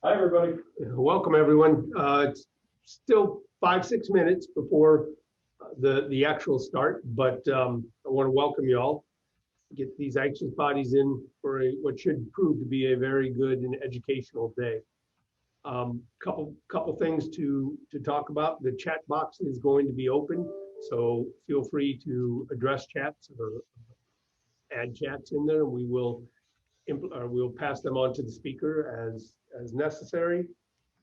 Hi, everybody. Welcome, everyone. It's still 5-6 minutes before the actual start, but I want to welcome you all. Get these anxious bodies in for what should prove to be a very good and educational day. Couple things to talk about. The chat box is going to be open, so feel free to address chats or add chats in there. We will we'll pass them on to the speaker as necessary.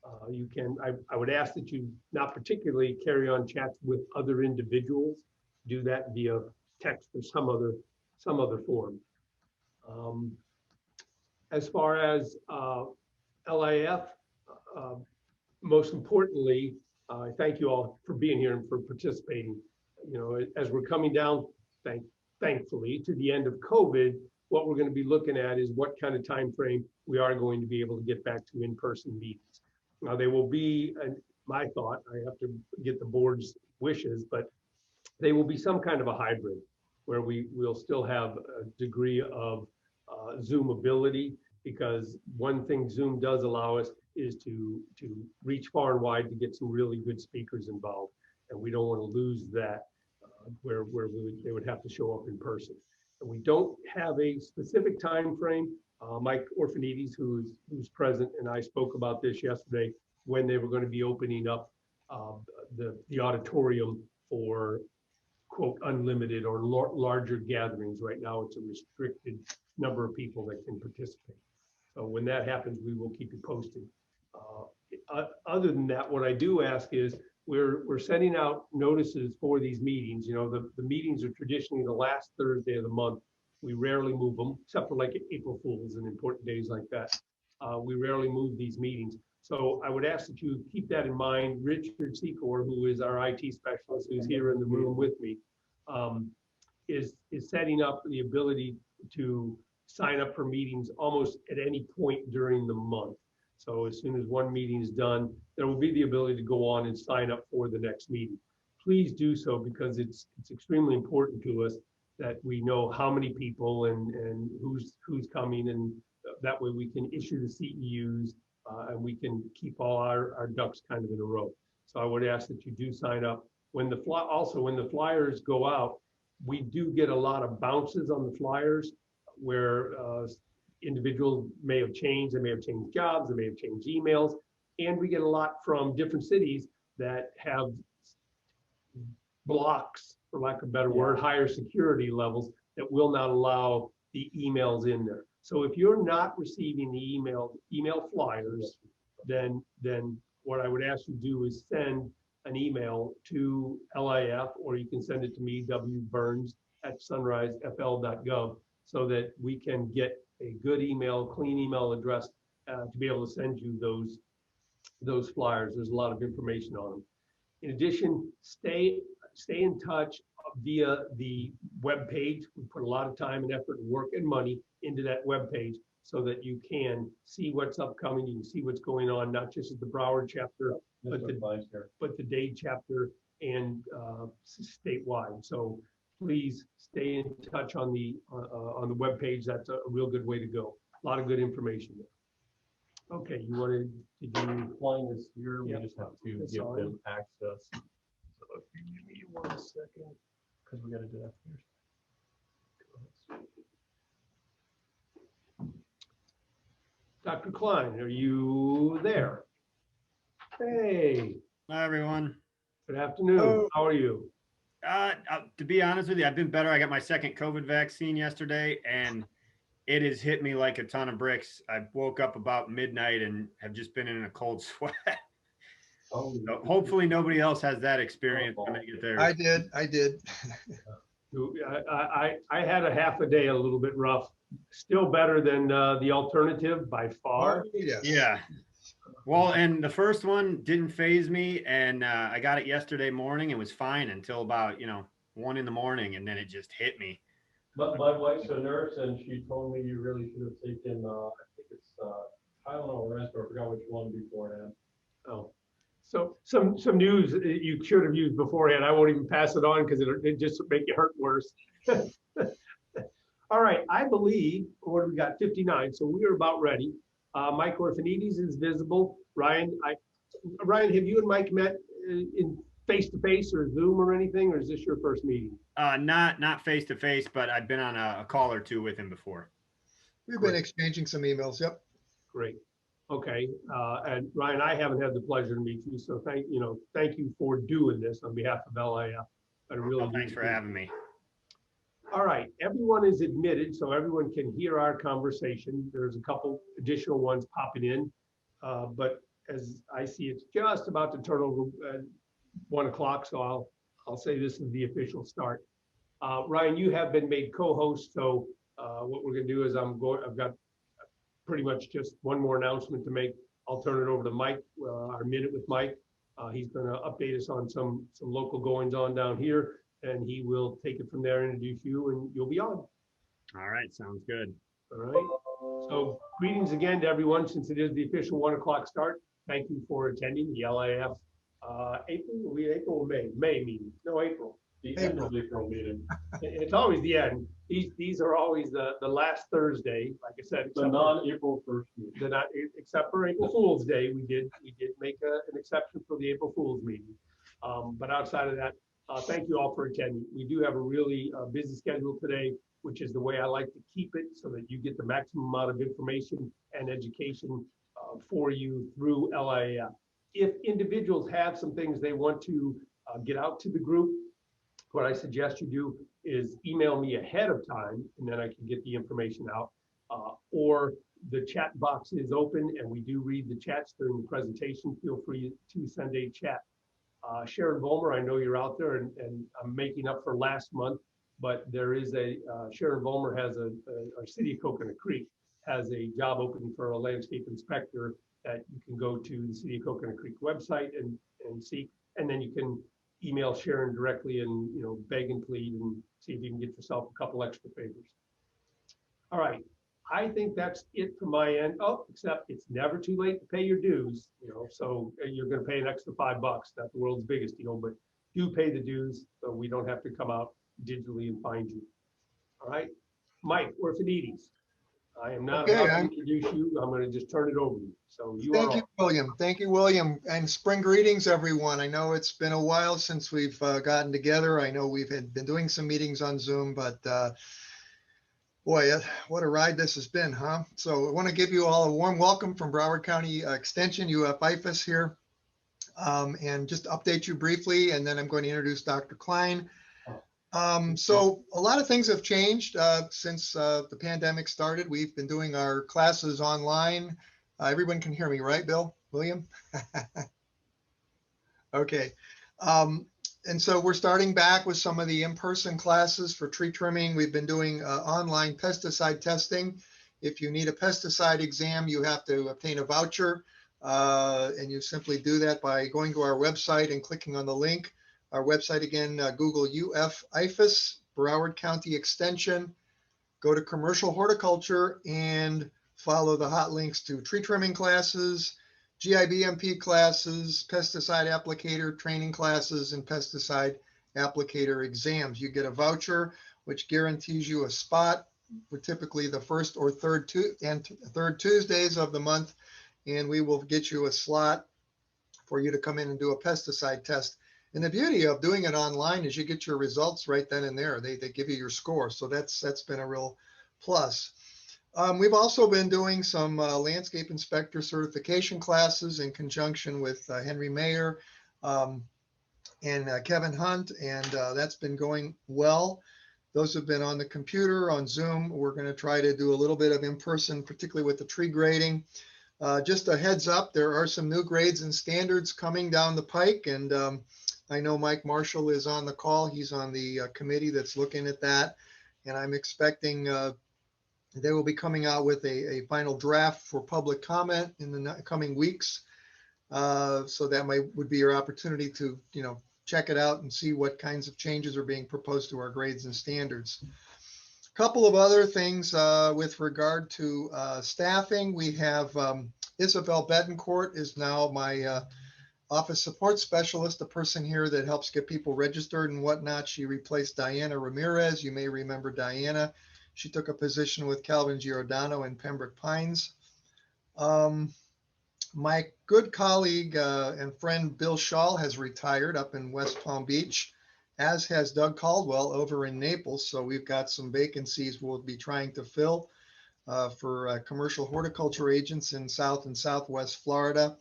I would ask that you not particularly carry on chats with other individuals. Do that via text or some other form. As far as LIAF, most importantly, I thank you all for being here and for participating. You know, as we're coming down, thankfully, to the end of COVID, what we're going to be looking at is what kind of time frame we are going to be able to get back to in-person meetings. Now, they will be, my thought, I have to get the board's wishes, but they will be some kind of a hybrid where we'll still have a degree of Zoom ability, because one thing Zoom does allow us is to reach far and wide to get some really good speakers involved. And we don't want to lose that where they would have to show up in person. And we don't have a specific time frame. Mike Orphanides, who's present, and I spoke about this yesterday, when they were going to be opening up the auditorium for, quote, unlimited or larger gatherings. Right now, it's a restricted number of people that can participate. So when that happens, we will keep you posted. Other than that, what I do ask is, we're sending out notices for these meetings. You know, the meetings are traditionally the last Thursday of the month. We rarely move them, except for like April Fools and important days like that. We rarely move these meetings. So I would ask that you keep that in mind. Richard Secor, who is our IT specialist, who's here in the room with me, is setting up the ability to sign up for meetings almost at any point during the month. So as soon as one meeting is done, there will be the ability to go on and sign up for the next meeting. Please do so, because it's extremely important to us that we know how many people and who's coming, and that way we can issue the CEUs and we can keep all our ducks kind of in a row. So I would ask that you do sign up. When the flyers go out, we do get a lot of bounces on the flyers where individuals may have changed, they may have changed jobs, they may have changed emails, and we get a lot from different cities that have blocks, for lack of a better word, higher security levels that will not allow the emails in there. So if you're not receiving the email flyers, then what I would ask you to do is send an email to LIF, or you can send it to me, wburns@sunrisefl.gov, so that we can get a good email, clean email address to be able to send you those flyers. There's a lot of information on them. In addition, stay in touch via the web page. We put a lot of time and effort and work and money into that web page so that you can see what's upcoming. You can see what's going on, not just at the Broward chapter, but the Dade chapter and statewide. So please stay in touch on the web page. That's a real good way to go. A lot of good information there. Okay, you wanted to do Flying is here. We just have to give them access. So if you give me 1 second, because we got to do that first. Dr. Klein, are you there? Hey. Hi, everyone. Good afternoon. Oh. How are you? To be honest with you, I've been better. I got my second COVID vaccine yesterday, and it has hit me like a ton of bricks. I woke up about midnight and have just been in a cold sweat. So hopefully nobody else has that experience when they get there. I did. I had a half a day a little bit rough. Still better than the alternative by far. Yes. Yeah. Well, and the first one didn't phase me, and I got it yesterday morning. It was fine until about 1 in the morning, and then it just hit me. But my wife's a nurse, and she told me you really should have taken, I think it's Tylenol or Respiro. I forgot which one beforehand. Oh, so some news you should have used beforehand. I won't even pass it on because it just make you hurt worse. All right, I believe, what do we got? 59. So we are about ready. Mike Orphanides is visible. Ryan, Ryan, have you and Mike met in face-to-face or Zoom or anything, or is this your first meeting? Not face to face, but I've been on a call or two with him before. We've Great. been exchanging some emails. Yep. Great. Okay. And Ryan, I haven't had the pleasure to meet you, so thank you for doing this on behalf of LIAF. I really do Thanks for appreciate it. having me. All right, everyone is admitted, so everyone can hear our conversation. There's a couple additional ones popping in, but as I see, it's just about to turn over 1 o'clock, so I'll say this is the official start. Ryan, you have been made co-host, so what we're going to do is I've got pretty much just one more announcement to make. I'll turn it over to Mike, our minute with Mike. He's going to update us on some local goings on down here, and he will take it from there, introduce you, and you'll be on. All right, sounds good. All right. So greetings again to everyone, since it is the official 1 o'clock start. Thank you for attending the LIAF April or May meeting. No, April. The end of the April meeting. It's always the end. These are always the last Thursday, like I said. The non-April 1st meeting. Except for April Fool's Day, we did make an exception for the April Fool's meeting. But outside of that, thank you all for attending. We do have a really busy schedule today, which is the way I like to keep it, so that you get the maximum amount of information and education for you through LIAF. If individuals have some things they want to get out to the group, what I suggest you do is email me ahead of time, and then I can get the information out. Or the chat box is open, and we do read the chats during the presentation. Feel free to send a chat. Sharon Vollmer, I know you're out there, and I'm making up for last month, but there is Sharon Vollmer has our city of Coconut Creek has a job opening for a landscape inspector that you can go to the City of Coconut Creek website and seek, and then you can email Sharon directly and beg and plead and see if you can get yourself a couple extra favors. All right, I think that's it from my end. Oh, except it's never too late to pay your dues. So you're going to pay an extra $5. Not the world's biggest deal, but do pay the dues so we don't have to come out digitally and find you. All right, Mike Orphanides. I am not about to introduce you. I'm going to just turn it over to you. So Thank you, William. Thank you, William. And spring greetings, everyone. I know it's been a while since we've gotten together. I know we've been doing some meetings on Zoom, but boy, what a ride this has been, huh? So I want to give you all a warm welcome from Broward County Extension, UF-IFAS here, and just update you briefly, and then I'm going to introduce Dr. Klein. So a lot of things have changed since the pandemic started. We've been doing our classes online. Everyone can hear me, right, Bill? William? Okay. And so we're starting back with some of the in-person classes for tree trimming. We've been doing online pesticide testing. If you need a pesticide exam, you have to obtain a voucher. And you simply do that by going to our website and clicking on the link. Our website again, Google UF-IFAS, Broward County Extension, go to commercial horticulture and follow the hot links to tree trimming classes, GIBMP classes, pesticide applicator training classes, and pesticide applicator exams. You get a voucher, which guarantees you a spot. We're typically the first or third Tuesdays of the month, and we will get you a slot for you to come in and do a pesticide test. And the beauty of doing it online is you get your results right then and there. They give you your score. So that's been a real plus. We've also been doing some landscape inspector certification classes in conjunction with Henry Mayer and Kevin Hunt, and that's been going well. Those have been on the computer, on Zoom. We're going to try to do a little bit of in-person, particularly with the tree grading. Just a heads up, there are some new grades and standards coming down the pike, and I know Mike Marshall is on the call. He's on the committee that's looking at that, and I'm expecting they will be coming out with a final draft for public comment in the coming weeks. So that would be your opportunity to check it out and see what kinds of changes are being proposed to our grades and standards. A couple of other things with regard to staffing. We have Isabel Betancourt is now my office support specialist, a person here that helps get people registered and whatnot. She replaced Diana Ramirez. You may remember Diana. She took a position with Calvin Giordano in Pembroke Pines. My good colleague and friend Bill Shaw has retired up in West Palm Beach, as has Doug Caldwell over in Naples. So we've got some vacancies we'll be trying to fill for commercial horticulture agents in South and Southwest Florida.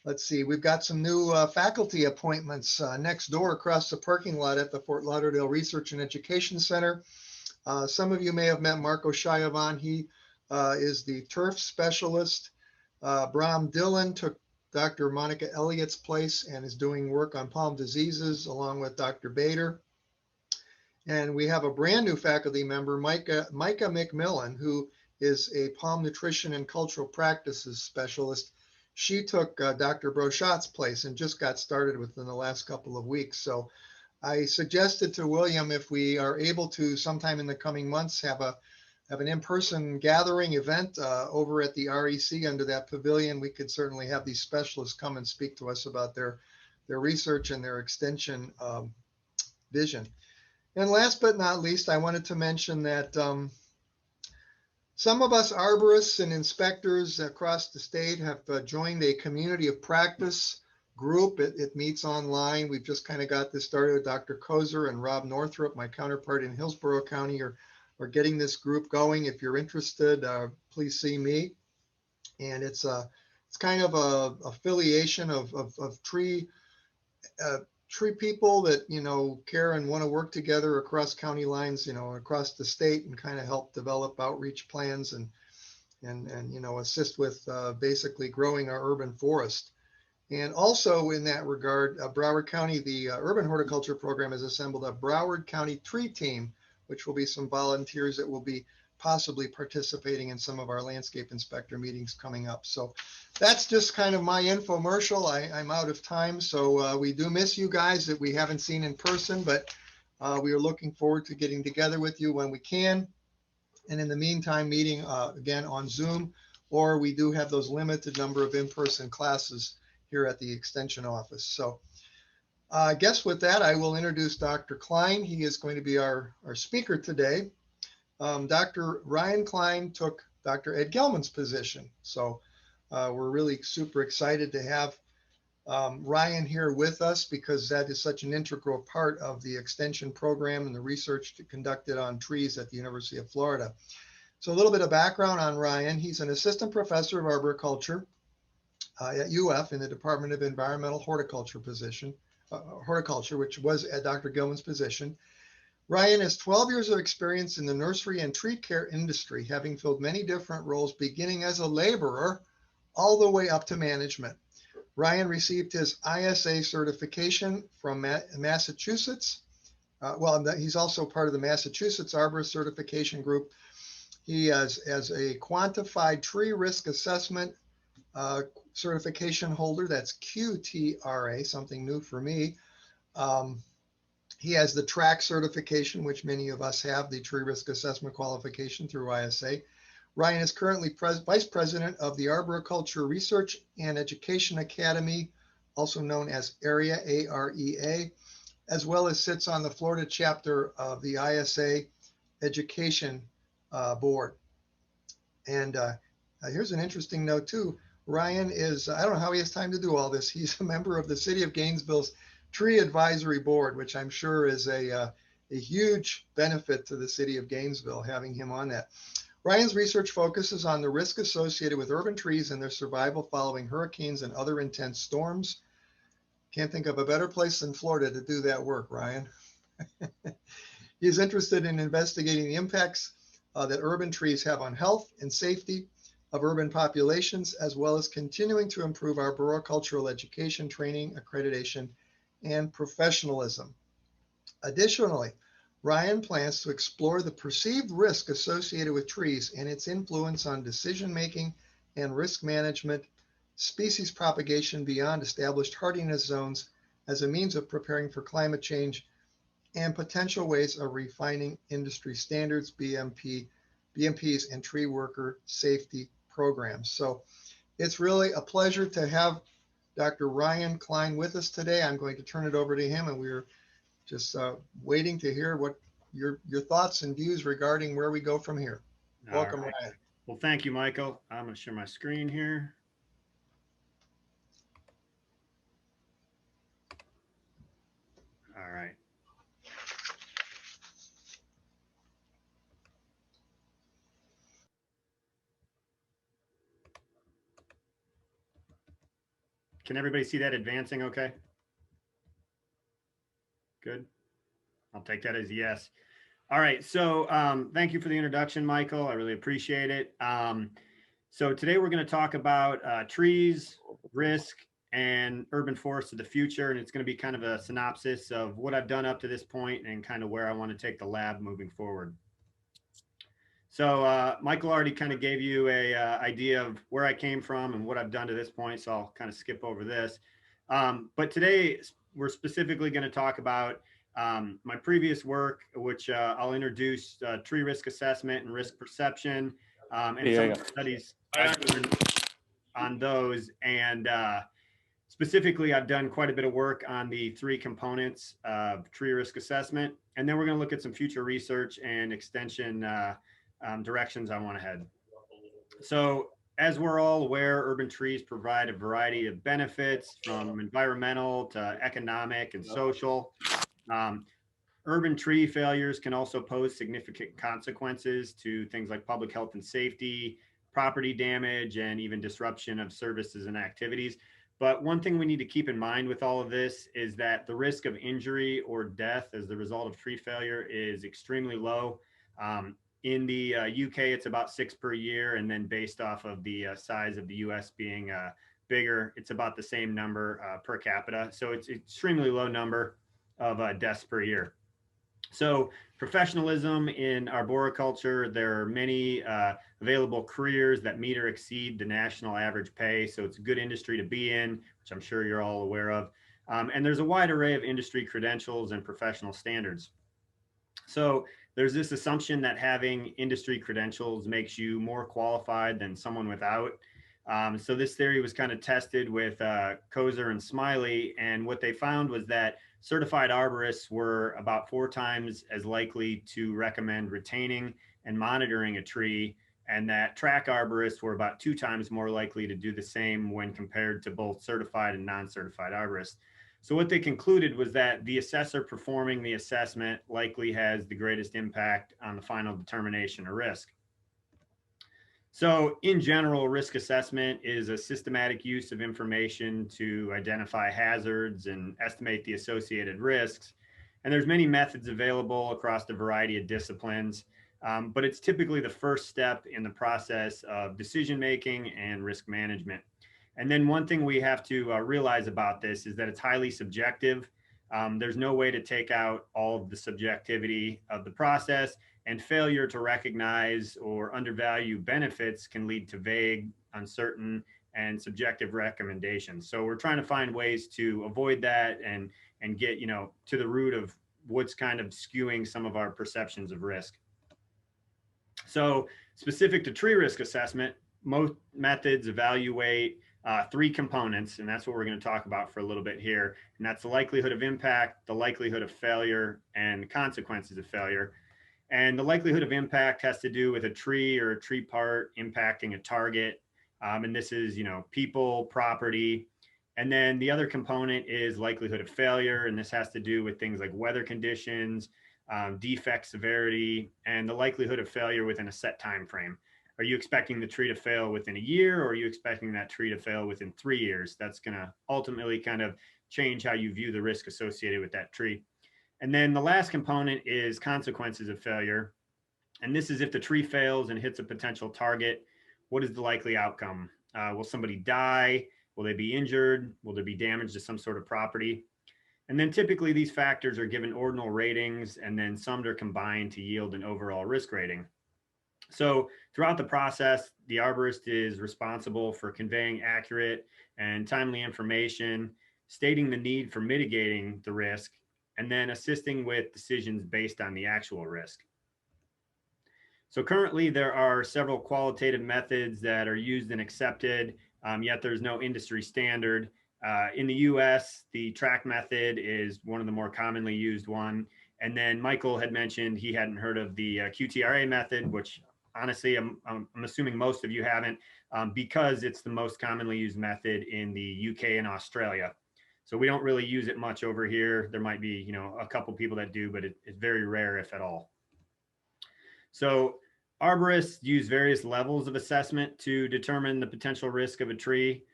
Let's see, we've got some new faculty appointments next door across the parking lot at the Fort Lauderdale Research and Education Center. Some of you may have met Marco Shayavan. He is the turf specialist. Bram Dillon took Dr. Monica Elliott's place and is doing work on palm diseases along with Dr. Bader. And we have a brand new faculty member, Micah McMillan, who is a palm nutrition and cultural practices specialist. She took Dr. Brochat's place and just got started within the last couple of weeks. So I suggested to William, if we are able to sometime in the coming months have an in-person gathering event over at the REC under that pavilion, we could certainly have these specialists come and speak to us about their research and their extension vision. And last but not least, I wanted to mention that some of us arborists and inspectors across the state have joined a community of practice group. It meets online. We've just kind of got this started with Dr. Kozer and Rob Northrup, my counterpart in Hillsborough County, are getting this group going. If you're interested, please see me. And it's kind of a affiliation of tree people that, you know, care and want to work together across county lines, you know, across the state, and kind of help develop outreach plans and you know, assist with basically growing our urban forest. And also in that regard, Broward County, the urban horticulture program has assembled a Broward County tree team, which will be some volunteers that will be possibly participating in some of our landscape inspector meetings coming up. So that's just kind of my infomercial. I'm out of time. So we do miss you guys that we haven't seen in person, but we are looking forward to getting together with you when we can. And in the meantime, meeting again on Zoom, or we do have those limited number of in-person classes here at the Extension office. So I guess with that, I will introduce Dr. Klein. He is going to be our speaker today. Dr. Ryan Klein took Dr. Ed Gelman's position. So we're really super excited to have Ryan here with us, because that is such an integral part of the extension program and the research conducted on trees at the University of Florida. So a little bit of background on Ryan. He's an assistant professor of arboriculture at UF in the Department of Environmental Horticulture position, which was at Dr. Gilman's position. Ryan has 12 years of experience in the nursery and tree care industry, having filled many different roles, beginning as a laborer all the way up to management. Ryan received his ISA certification from Massachusetts. He's also part of the Massachusetts Arborist Certification Group. He has as a quantified tree risk assessment certification holder. That's QTRA, something new for me. He has the TRAC certification, which many of us have, the tree risk assessment qualification through ISA. Ryan is currently Vice President of the Arboriculture Research and Education Academy, also known as AREA, AREA, as well as sits on the Florida chapter of the ISA Education Board. And here's an interesting note too. Ryan is, I don't know how he has time to do all this. He's a member of the City of Gainesville's Tree Advisory Board, which I'm sure is a huge benefit to the City of Gainesville, having him on that. Ryan's research focuses on the risk associated with urban trees and their survival following hurricanes and other intense storms. Can't think of a better place than Florida to do that work, Ryan. He's interested in investigating the impacts that urban trees have on health and safety of urban populations, as well as continuing to improve arboricultural education, training, accreditation, and professionalism. Additionally, Ryan plans to explore the perceived risk associated with trees and its influence on decision-making and risk management, species propagation beyond established hardiness zones as a means of preparing for climate change, and potential ways of refining industry standards, BMPs, and tree worker safety programs. So it's really a pleasure to have Dr. Ryan Klein with us today. I'm going to turn it over to him, and we're just waiting to hear what your thoughts and views regarding where we go from here. Welcome, right. Ryan. Well, thank you, Michael. I'm going to share my screen here. All right. Can everybody see that advancing okay? Good. I'll take that as a yes. All right. So thank you for the introduction, Michael. I really appreciate it. So today we're going to talk about trees, risk, and urban forests of the future. And it's going to be kind of a synopsis of what I've done up to this point and kind of where I want to take the lab moving forward. So Michael already kind of gave you a idea of where I came from and what I've done to this point. So I'll kind of skip over this. But today we're specifically going to talk about my previous work, which I'll introduce tree risk assessment and risk perception, and some of the studies I've done on those. And specifically, I've done quite a bit of work on the 3 components of tree risk assessment. And then we're going to look at some future research and extension directions I want to head. So as we're all aware, urban trees provide a variety of benefits from environmental to economic and social. Urban tree failures can also pose significant consequences to things like public health and safety, property damage, and even disruption of services and activities. But one thing we need to keep in mind with all of this is that the risk of injury or death as the result of tree failure is extremely low. In the UK, it's about 6 per year. And then based off of the size of the US being bigger, it's about the same number per capita. So it's an extremely low number of deaths per year. So professionalism in arboriculture, there are many available careers that meet or exceed the national average pay. So it's a good industry to be in, which I'm sure you're all aware of. And there's a wide array of industry credentials and professional standards. So there's this assumption that having industry credentials makes you more qualified than someone without. So this theory was kind of tested with Kozer and Smiley, and what they found was that certified arborists were about 4 times as likely to recommend retaining and monitoring a tree, and that track arborists were about 2 times more likely to do the same when compared to both certified and non-certified arborists. So what they concluded was that the assessor performing the assessment likely has the greatest impact on the final determination of risk. So in general, risk assessment is a systematic use of information to identify hazards and estimate the associated risks. And there's many methods available across a variety of disciplines, but it's typically the first step in the process of decision-making and risk management. And then one thing we have to realize about this is that it's highly subjective. There's no way to take out all of the subjectivity of the process, and failure to recognize or undervalue benefits can lead to vague, uncertain, and subjective recommendations. So we're trying to find ways to avoid that and get, to the root of what's kind of skewing some of our perceptions of risk. So specific to tree risk assessment, most methods evaluate 3 components, and that's what we're going to talk about for a little bit here. And that's the likelihood of impact, the likelihood of failure, and the consequences of failure. And the likelihood of impact has to do with a tree or a tree part impacting a target. And this is, people, property. And then the other component is likelihood of failure. And this has to do with things like weather conditions, defect severity, and the likelihood of failure within a set time frame. Are you expecting the tree to fail within a year, or are you expecting that tree to fail within 3 years? That's going to ultimately kind of change how you view the risk associated with that tree. And then the last component is consequences of failure. And this is if the tree fails and hits a potential target, what is the likely outcome? Will somebody die? Will they be injured? Will there be damage to some sort of property? And then typically these factors are given ordinal ratings, and then summed or combined to yield an overall risk rating. So throughout the process, the arborist is responsible for conveying accurate and timely information, stating the need for mitigating the risk, and then assisting with decisions based on the actual risk. So currently there are several qualitative methods that are used and accepted, yet there's no industry standard. In the US, the track method is one of the more commonly used one. And then Michael had mentioned he hadn't heard of the QTRA method, which honestly, I'm assuming most of you haven't, because it's the most commonly used method in the UK and Australia. So we don't really use it much over here. There might be, a couple people that do, but it's very rare, if at all. So arborists use various levels of assessment to determine the potential risk of a tree.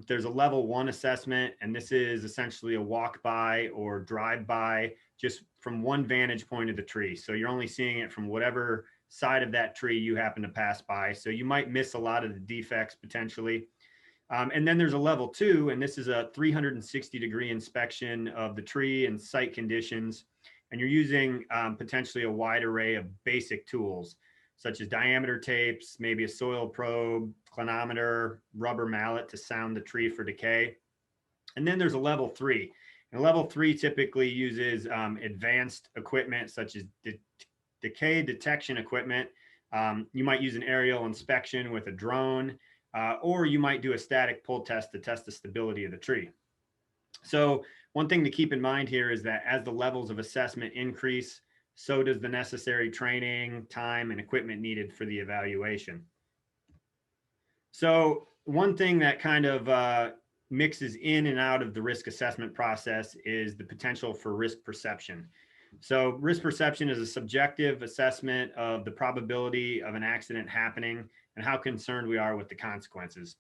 There's a level 1 assessment, and this is essentially a walk by or drive by just from one vantage point of the tree. So you're only seeing it from whatever side of that tree you happen to pass by. So you might miss a lot of the defects potentially. And then there's a level 2, and this is a 360-degree inspection of the tree and site conditions. And you're using potentially a wide array of basic tools, such as diameter tapes, maybe a soil probe, clinometer, rubber mallet to sound the tree for decay. And then there's a level 3. And level 3 typically uses advanced equipment, such as decay detection equipment. You might use an aerial inspection with a drone, or you might do a static pull test to test the stability of the tree. So one thing to keep in mind here is that as the levels of assessment increase, so does the necessary training, time, and equipment needed for the evaluation. So one thing that kind of mixes in and out of the risk assessment process is the potential for risk perception. So risk perception is a subjective assessment of the probability of an accident happening and how concerned we are with the consequences.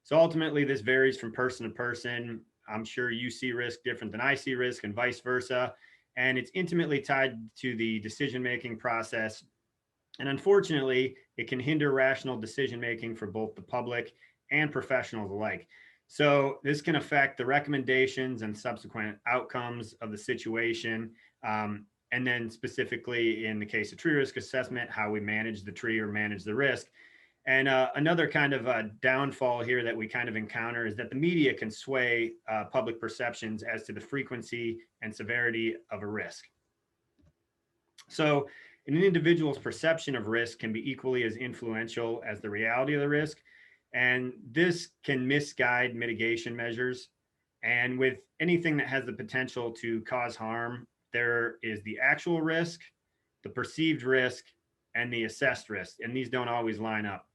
So ultimately, this varies from person to person. I'm sure you see risk different than I see risk and vice versa. And it's intimately tied to the decision-making process. And unfortunately, it can hinder rational decision-making for both the public and professionals alike. So this can affect the recommendations and subsequent outcomes of the situation. And then specifically in the case of tree risk assessment, how we manage the tree or manage the risk. And another kind of downfall here that we kind of encounter is that the media can sway public perceptions as to the frequency and severity of a risk. So an individual's perception of risk can be equally as influential as the reality of the risk. And this can misguide mitigation measures. And with anything that has the potential to cause harm, there is the actual risk, the perceived risk, and the assessed risk. And these don't always line up.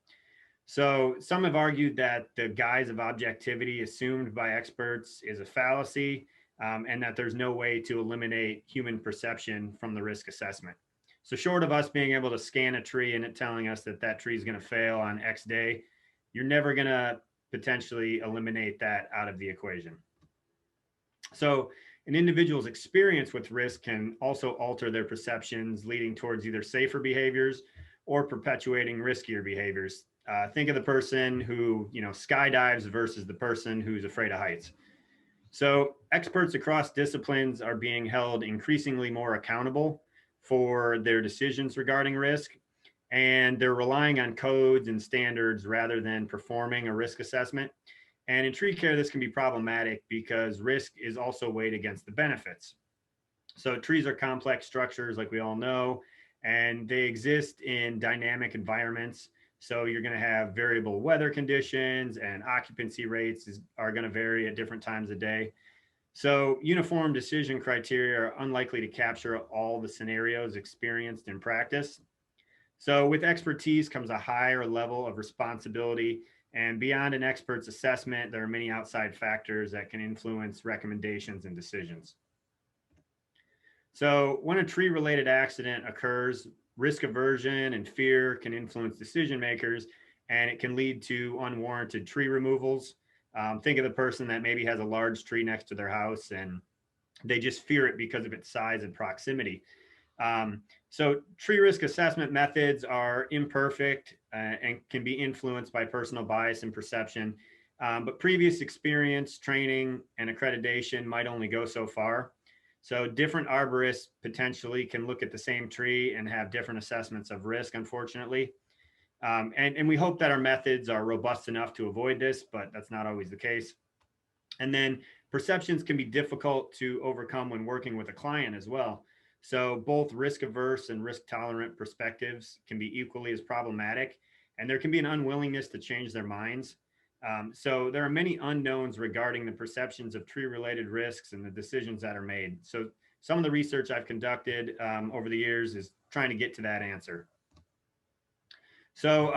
So some have argued that the guise of objectivity assumed by experts is a fallacy, and that there's no way to eliminate human perception from the risk assessment. So short of us being able to scan a tree and it telling us that that tree is going to fail on X day, you're never going to potentially eliminate that out of the equation. So an individual's experience with risk can also alter their perceptions, leading towards either safer behaviors or perpetuating riskier behaviors. Think of the person who, skydives versus the person who's afraid of heights. So experts across disciplines are being held increasingly more accountable for their decisions regarding risk, and they're relying on codes and standards rather than performing a risk assessment. And in tree care, this can be problematic because risk is also weighed against the benefits. So trees are complex structures, like we all know, and they exist in dynamic environments. So you're going to have variable weather conditions, and occupancy rates are going to vary at different times of day. So uniform decision criteria are unlikely to capture all the scenarios experienced in practice. So with expertise comes a higher level of responsibility, and beyond an expert's assessment, there are many outside factors that can influence recommendations and decisions. So when a tree-related accident occurs, risk aversion and fear can influence decision makers, and it can lead to unwarranted tree removals. Think of the person that maybe has a large tree next to their house and they just fear it because of its size and proximity. So tree risk assessment methods are imperfect and can be influenced by personal bias and perception. But previous experience, training, and accreditation might only go so far. So different arborists potentially can look at the same tree and have different assessments of risk, unfortunately. And we hope that our methods are robust enough to avoid this, but that's not always the case. And then perceptions can be difficult to overcome when working with a client as well. So both risk averse and risk tolerant perspectives can be equally as problematic, and there can be an unwillingness to change their minds. So there are many unknowns regarding the perceptions of tree related risks and the decisions that are made. So some of the research I've conducted over the years is trying to get to that answer. So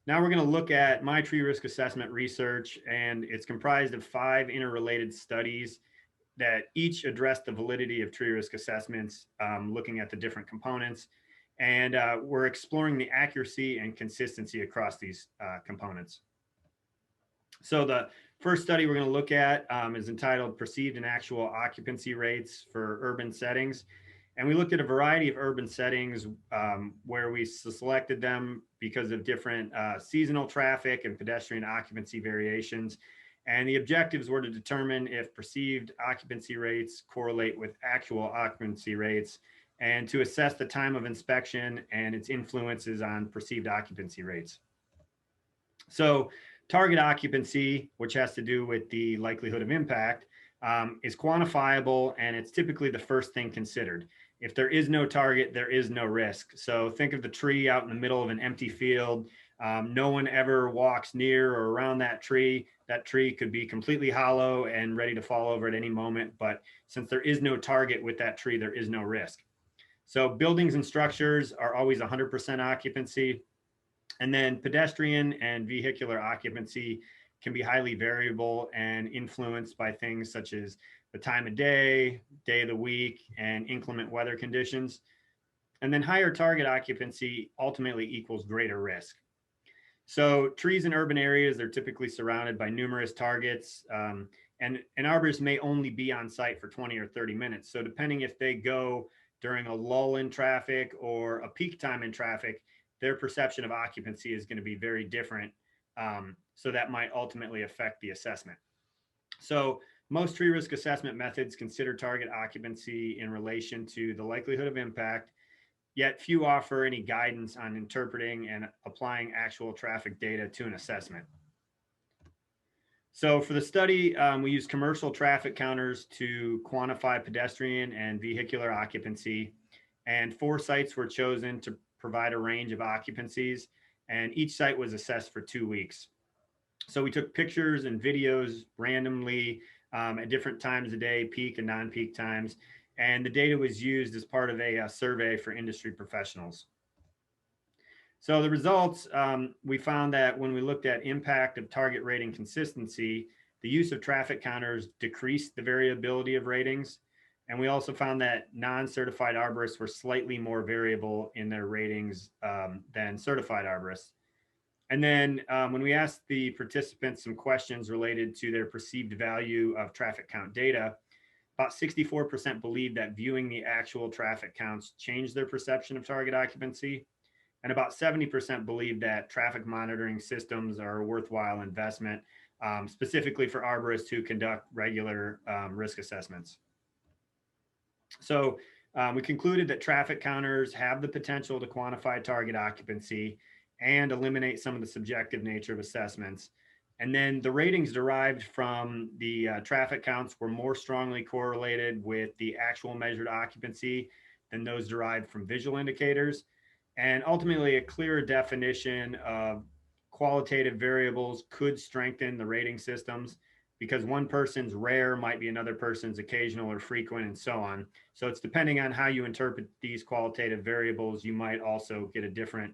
now we're going to look at my tree risk assessment research, and it's comprised of 5 interrelated studies that each address the validity of tree risk assessments, looking at the different components. And we're exploring the accuracy and consistency across these components. So the first study we're going to look at is entitled Perceived and Actual Occupancy Rates for Urban Settings. And we looked at a variety of urban settings where we selected them because of different seasonal traffic and pedestrian occupancy variations. And the objectives were to determine if perceived occupancy rates correlate with actual occupancy rates, and to assess the time of inspection and its influences on perceived occupancy rates. So target occupancy, which has to do with the likelihood of impact, is quantifiable, and it's typically the first thing considered. If there is no target, there is no risk. So think of the tree out in the middle of an empty field. No one ever walks near or around that tree. That tree could be completely hollow and ready to fall over at any moment. But since there is no target with that tree, there is no risk. So buildings and structures are always 100% occupancy. And then pedestrian and vehicular occupancy can be highly variable and influenced by things such as the time of day of the week, and inclement weather conditions. And then higher target occupancy ultimately equals greater risk. So trees in urban areas are typically surrounded by numerous targets, and arborists may only be on site for 20 or 30 minutes. So depending if they go during a lull in traffic or a peak time in traffic, their perception of occupancy is going to be very different. So that might ultimately affect the assessment. So most tree risk assessment methods consider target occupancy in relation to the likelihood of impact, yet few offer any guidance on interpreting and applying actual traffic data to an assessment. So for the study, we used commercial traffic counters to quantify pedestrian and vehicular occupancy, and 4 sites were chosen to provide a range of occupancies, and each site was assessed for 2 weeks. So we took pictures and videos randomly at different times of day, peak and non-peak times, and the data was used as part of a survey for industry professionals. So the results, we found that when we looked at impact of target rating consistency, the use of traffic counters decreased the variability of ratings. And we also found that non-certified arborists were slightly more variable in their ratings than certified arborists. And then when we asked the participants some questions related to their perceived value of traffic count data, about 64% believed that viewing the actual traffic counts changed their perception of target occupancy. And about 70% believe that traffic monitoring systems are a worthwhile investment, specifically for arborists who conduct regular risk assessments. So we concluded that traffic counters have the potential to quantify target occupancy and eliminate some of the subjective nature of assessments. And then the ratings derived from the traffic counts were more strongly correlated with the actual measured occupancy than those derived from visual indicators. And ultimately, a clearer definition of qualitative variables could strengthen the rating systems, because one person's rare might be another person's occasional or frequent, and so on. So it's depending on how you interpret these qualitative variables, you might also get a different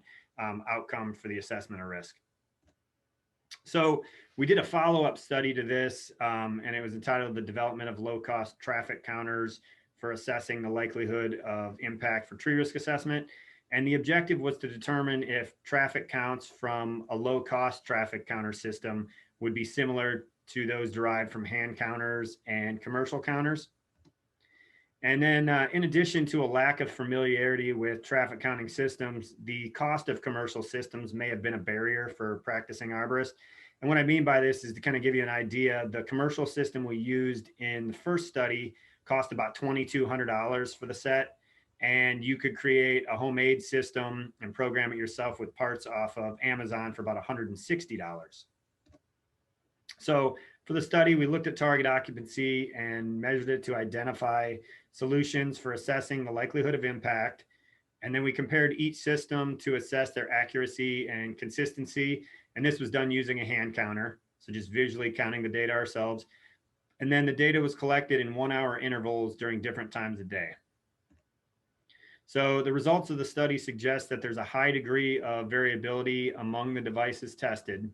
outcome for the assessment of risk. So we did a follow-up study to this, and it was entitled The Development of Low-Cost Traffic Counters for Assessing the Likelihood of Impact for Tree Risk Assessment. And the objective was to determine if traffic counts from a low-cost traffic counter system would be similar to those derived from hand counters and commercial counters. And then in addition to a lack of familiarity with traffic counting systems, the cost of commercial systems may have been a barrier for practicing arborists. And what I mean by this is to kind of give you an idea, the commercial system we used in the first study cost about $2,200 for the set. And you could create a homemade system and program it yourself with parts off of Amazon for about $160. So for the study, we looked at target occupancy and measured it to identify solutions for assessing the likelihood of impact. And then we compared each system to assess their accuracy and consistency. And this was done using a hand counter, so just visually counting the data ourselves. And then the data was collected in 1-hour intervals during different times of day. So the results of the study suggest that there's a high degree of variability among the devices tested,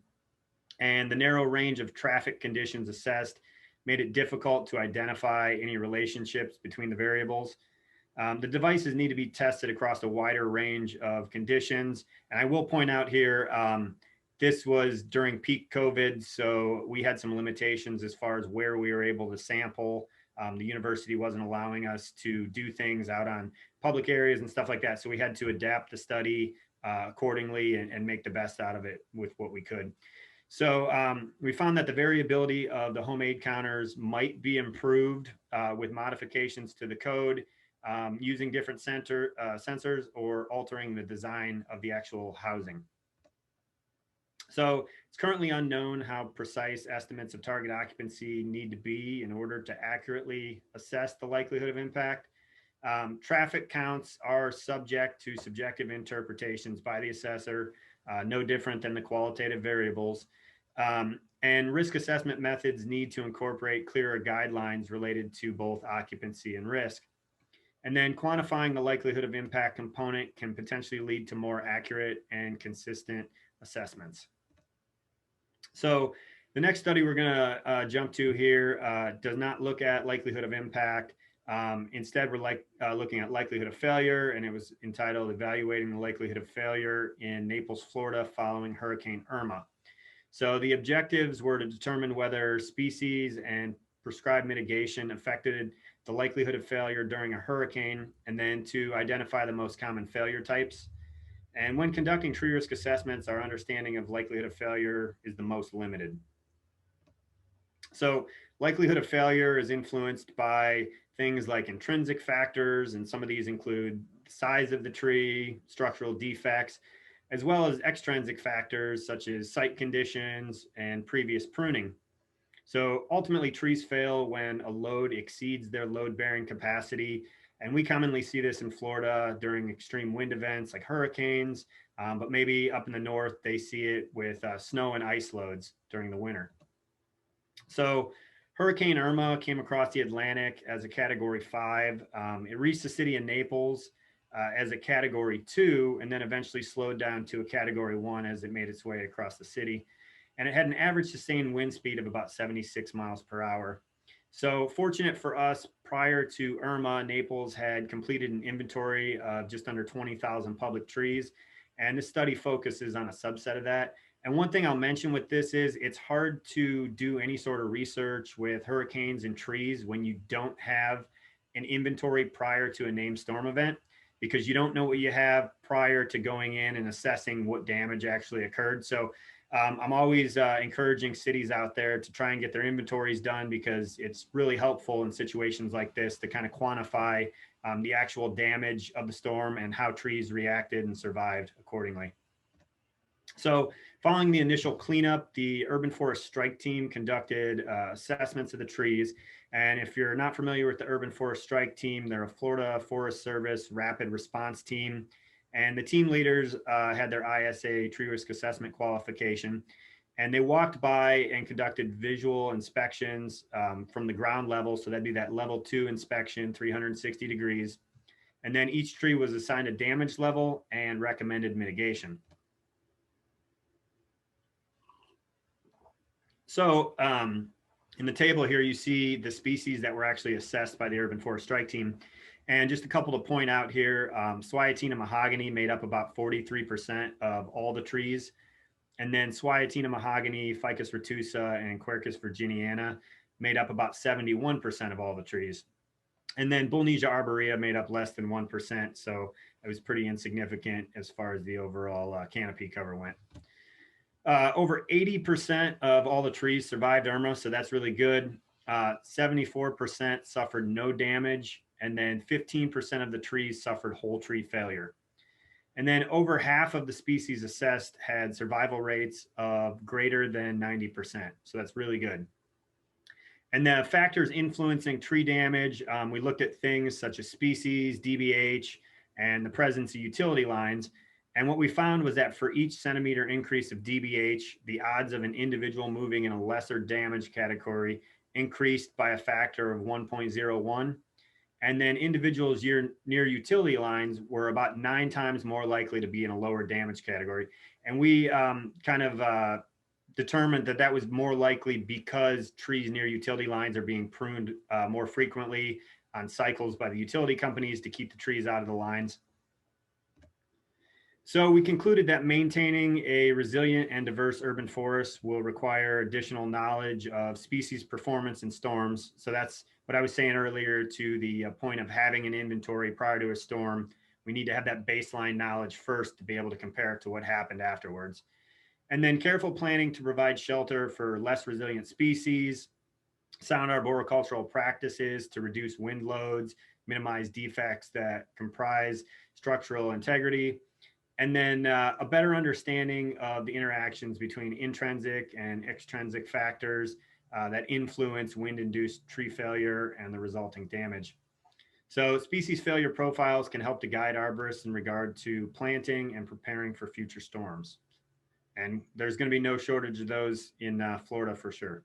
and the narrow range of traffic conditions assessed made it difficult to identify any relationships between the variables. The devices need to be tested across a wider range of conditions. And I will point out here, this was during peak COVID, so we had some limitations as far as where we were able to sample. The university wasn't allowing us to do things out on public areas and stuff like that. So we had to adapt the study accordingly and make the best out of it with what we could. So we found that the variability of the home aid counters might be improved with modifications to the code, using different sensors or altering the design of the actual housing. So it's currently unknown how precise estimates of target occupancy need to be in order to accurately assess the likelihood of impact. Traffic counts are subject to subjective interpretations by the assessor, no different than the qualitative variables. And risk assessment methods need to incorporate clearer guidelines related to both occupancy and risk. And then quantifying the likelihood of impact component can potentially lead to more accurate and consistent assessments. So the next study we're going to jump to here does not look at likelihood of impact. Instead, we're looking at likelihood of failure, and it was entitled Evaluating the Likelihood of Failure in Naples, Florida following Hurricane Irma. So the objectives were to determine whether species and prescribed mitigation affected the likelihood of failure during a hurricane, and then to identify the most common failure types. And when conducting tree risk assessments, our understanding of likelihood of failure is the most limited. So likelihood of failure is influenced by things like intrinsic factors, and some of these include the size of the tree, structural defects, as well as extrinsic factors such as site conditions and previous pruning. So ultimately, trees fail when a load exceeds their load-bearing capacity. And we commonly see this in Florida during extreme wind events like hurricanes, but maybe up in the north, they see it with snow and ice loads during the winter. So Hurricane Irma came across the Atlantic as a Category 5. It reached the city of Naples as a Category 2, and then eventually slowed down to a Category 1 as it made its way across the city. And it had an average sustained wind speed of about 76 miles per hour. So fortunate for us, prior to Irma, Naples had completed an inventory of just under 20,000 public trees. And this study focuses on a subset of that. And one thing I'll mention with this is it's hard to do any sort of research with hurricanes and trees when you don't have an inventory prior to a named storm event, because you don't know what you have prior to going in and assessing what damage actually occurred. So I'm always encouraging cities out there to try and get their inventories done, because it's really helpful in situations like this to kind of quantify the actual damage of the storm and how trees reacted and survived accordingly. So following the initial cleanup, the Urban Forest Strike Team conducted assessments of the trees. And if you're not familiar with the Urban Forest Strike Team, they're a Florida Forest Service rapid response team. And the team leaders had their ISA tree risk assessment qualification. And they walked by and conducted visual inspections from the ground level. So that'd be that level 2 inspection, 360 degrees. And then each tree was assigned a damage level and recommended mitigation. So in the table here, you see the species that were actually assessed by the Urban Forest Strike Team. And just a couple to point out here, Swyatina mahogany made up about 43% of all the trees. And then Swyatina mahogany, Ficus retusa, and Quercus virginiana made up about 71% of all the trees. And then Bullnesia arborea made up less than 1%. So it was pretty insignificant as far as the overall canopy cover went. Over 80% of all the trees survived Irma, so that's really good. 74% suffered no damage, and then 15% of the trees suffered whole tree failure. And then over half of the species assessed had survival rates of greater than 90%, so that's really good. And the factors influencing tree damage, we looked at things such as species, DBH, and the presence of utility lines. And what we found was that for each centimeter increase of DBH, the odds of an individual moving in a lesser damage category increased by a factor of 1.01. And then individuals near utility lines were about 9 times more likely to be in a lower damage category. And we determined that that was more likely because trees near utility lines are being pruned more frequently on cycles by the utility companies to keep the trees out of the lines. So we concluded that maintaining a resilient and diverse urban forest will require additional knowledge of species performance in storms. So that's what I was saying earlier, to the point of having an inventory prior to a storm. We need to have that baseline knowledge first to be able to compare it to what happened afterwards. And then careful planning to provide shelter for less resilient species, sound arboricultural practices to reduce wind loads, minimize defects that comprise structural integrity, and then a better understanding of the interactions between intrinsic and extrinsic factors that influence wind-induced tree failure and the resulting damage. So species failure profiles can help to guide arborists in regard to planting and preparing for future storms. And there's going to be no shortage of those in Florida for sure.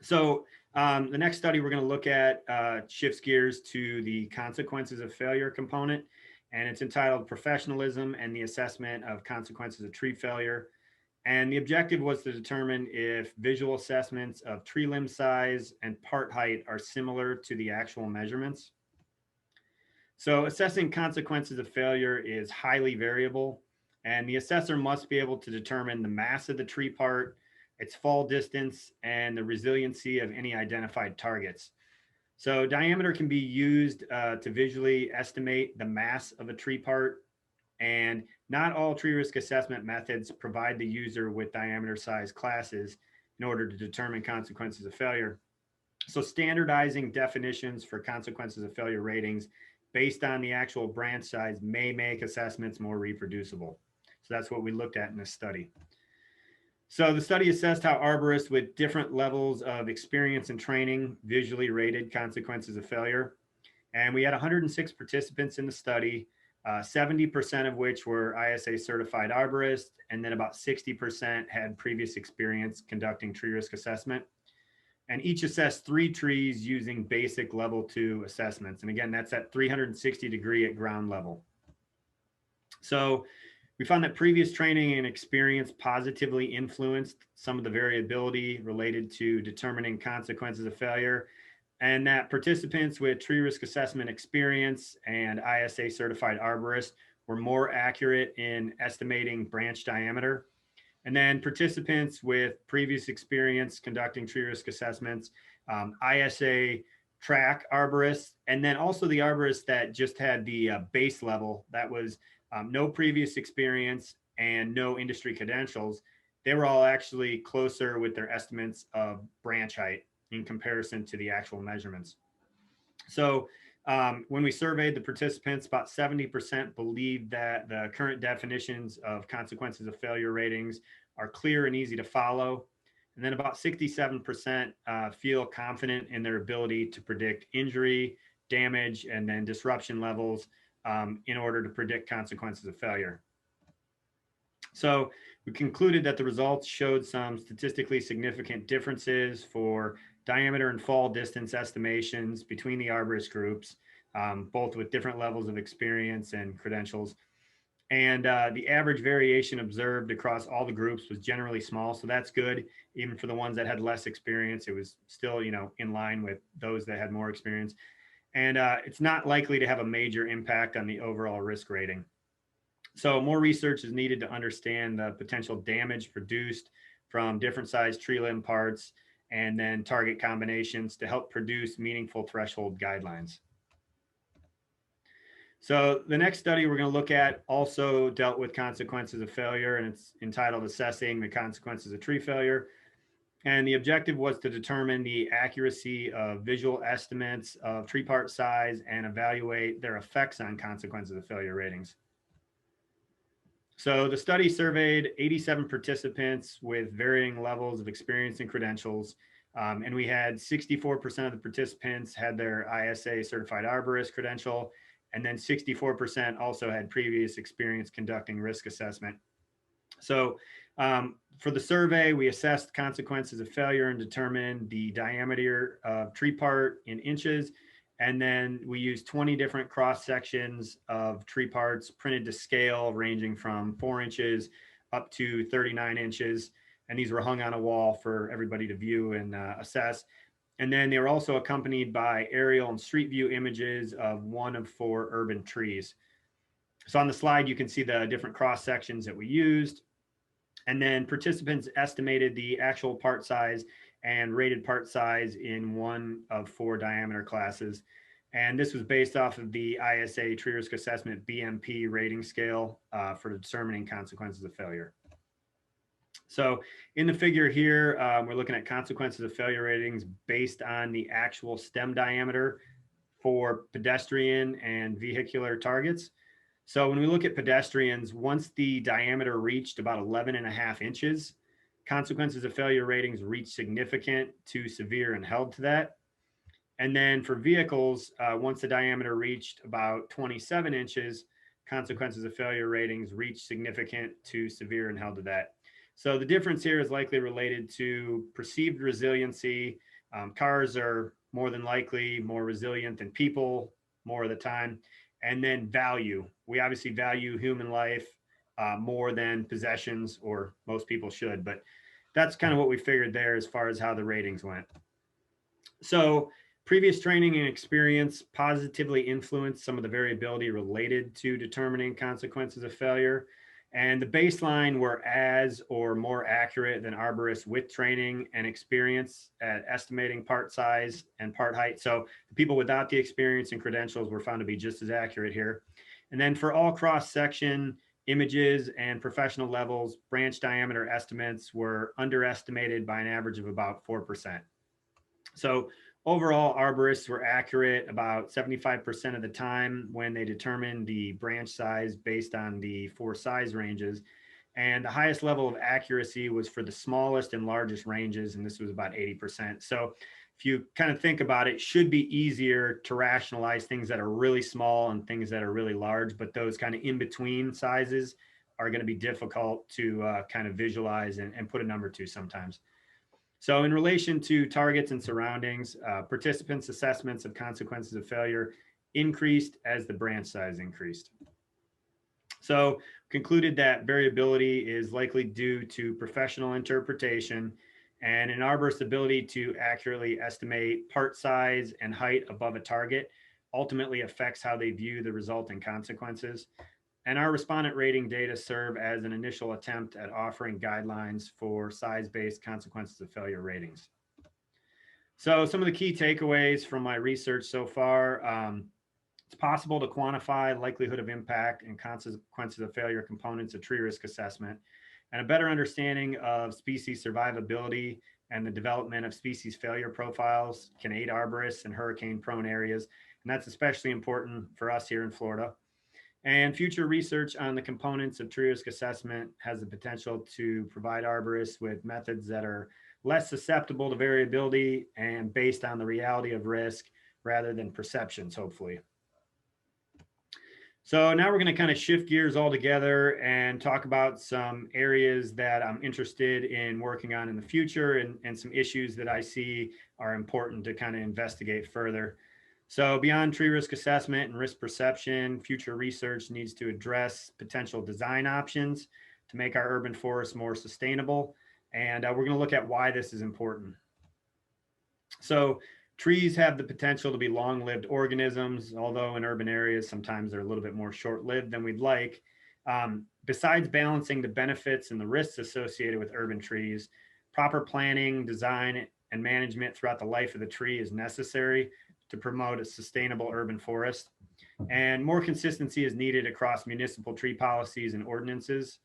So the next study we're going to look at shifts gears to the consequences of failure component, and it's entitled Professionalism and the Assessment of Consequences of Tree Failure. And the objective was to determine if visual assessments of tree limb size and part height are similar to the actual measurements. So assessing consequences of failure is highly variable, and the assessor must be able to determine the mass of the tree part, its fall distance, and the resiliency of any identified targets. So diameter can be used to visually estimate the mass of a tree part, and not all tree risk assessment methods provide the user with diameter size classes in order to determine consequences of failure. So standardizing definitions for consequences of failure ratings based on the actual branch size may make assessments more reproducible. So that's what we looked at in this study. So the study assessed how arborists with different levels of experience and training visually rated consequences of failure. And we had 106 participants in the study, 70% of which were ISA certified arborists, and then about 60% had previous experience conducting tree risk assessment. And each assessed 3 trees using basic level 2 assessments. And again, that's at 360 degree at ground level. So we found that previous training and experience positively influenced some of the variability related to determining consequences of failure, and that participants with tree risk assessment experience and ISA certified arborists were more accurate in estimating branch diameter. And then participants with previous experience conducting tree risk assessments, ISA track arborists, and then also the arborists that just had the base level, that was no previous experience and no industry credentials, they were all actually closer with their estimates of branch height in comparison to the actual measurements. So when we surveyed the participants, about 70% believed that the current definitions of consequences of failure ratings are clear and easy to follow. And then about 67% feel confident in their ability to predict injury, damage, and then disruption levels in order to predict consequences of failure. So we concluded that the results showed some statistically significant differences for diameter and fall distance estimations between the arborist groups, both with different levels of experience and credentials. And the average variation observed across all the groups was generally small. So that's good. Even for the ones that had less experience, it was still, in line with those that had more experience. And it's not likely to have a major impact on the overall risk rating. So more research is needed to understand the potential damage produced from different size tree limb parts and then target combinations to help produce meaningful threshold guidelines. So the next study we're going to look at also dealt with consequences of failure, and it's entitled Assessing the Consequences of Tree Failure. And the objective was to determine the accuracy of visual estimates of tree part size and evaluate their effects on consequences of failure ratings. So the study surveyed 87 participants with varying levels of experience and credentials. And we had 64% of the participants had their ISA certified arborist credential, and then 64% also had previous experience conducting risk assessment. So for the survey, we assessed consequences of failure and determined the diameter of tree part in inches, And then we used 20 different cross sections of tree parts printed to scale, ranging from 4 inches up to 39 inches. And these were hung on a wall for everybody to view and assess. And then they were also accompanied by aerial and street view images of 1 of 4 urban trees. So on the slide, you can see the different cross sections that we used. And then participants estimated the actual part size and rated part size in 1 of 4 diameter classes. And this was based off of the ISA Tree Risk Assessment BMP rating scale for determining consequences of failure. So in the figure here, we're looking at consequences of failure ratings based on the actual stem diameter for pedestrian and vehicular targets. So when we look at pedestrians, once the diameter reached about 11.5 inches, consequences of failure ratings reached significant to severe and held to that. And then for vehicles, once the diameter reached about 27 inches, consequences of failure ratings reached significant to severe and held to that. So the difference here is likely related to perceived resiliency. Cars are more than likely more resilient than people more of the time. And then value. We obviously value human life more than possessions, or most people should, but that's kind of what we figured there as far as how the ratings went. So previous training and experience positively influenced some of the variability related to determining consequences of failure. And the baseline were as or more accurate than arborists with training and experience at estimating part size and part height. So the people without the experience and credentials were found to be just as accurate here. And then for all cross-section images and professional levels, branch diameter estimates were underestimated by an average of about 4%. So overall, arborists were accurate about 75% of the time when they determined the branch size based on the 4 size ranges. And the highest level of accuracy was for the smallest and largest ranges, and this was about 80%. So if you kind of think about it, it should be easier to rationalize things that are really small and things that are really large, but those kind of in-between sizes are going to be difficult to kind of visualize and put a number to sometimes. So in relation to targets and surroundings, participants' assessments of consequences of failure increased as the branch size increased. So concluded that variability is likely due to professional interpretation, and an arborist's ability to accurately estimate part size and height above a target ultimately affects how they view the resulting consequences. And our respondent rating data serve as an initial attempt at offering guidelines for size-based consequences of failure ratings. So some of the key takeaways from my research so far, it's possible to quantify likelihood of impact and consequences of failure components of tree risk assessment, and a better understanding of species survivability and the development of species failure profiles can aid arborists in hurricane-prone areas. And that's especially important for us here in Florida. And future research on the components of tree risk assessment has the potential to provide arborists with methods that are less susceptible to variability and based on the reality of risk rather than perceptions, hopefully. So now we're going to kind of shift gears altogether and talk about some areas that I'm interested in working on in the future, and some issues that I see are important to kind of investigate further. So beyond tree risk assessment and risk perception, future research needs to address potential design options to make our urban forests more sustainable. And we're going to look at why this is important. So trees have the potential to be long-lived organisms, although in urban areas, sometimes they're a little bit more short-lived than we'd like. Besides balancing the benefits and the risks associated with urban trees, proper planning, design, and management throughout the life of the tree is necessary to promote a sustainable urban forest. And more consistency is needed across municipal tree policies and ordinances.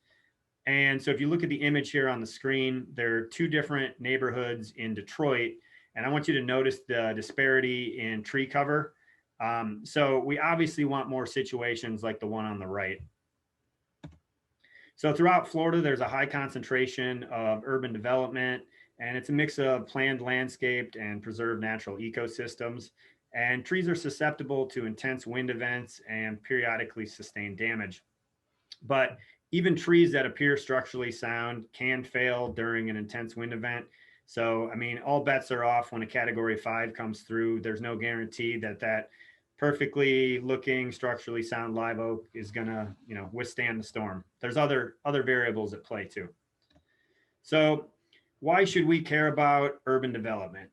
And so if you look at the image here on the screen, there are 2 different neighborhoods in Detroit, and I want you to notice the disparity in tree cover. So we obviously want more situations like the one on the right. So throughout Florida, there's a high concentration of urban development, and it's a mix of planned landscaped and preserved natural ecosystems. And trees are susceptible to intense wind events and periodically sustained damage. But even trees that appear structurally sound can fail during an intense wind event. So, I mean, all bets are off when a Category 5 comes through. There's no guarantee that that perfectly looking, structurally sound live oak is going to, withstand the storm. There's other variables at play too. So, why should we care about urban development?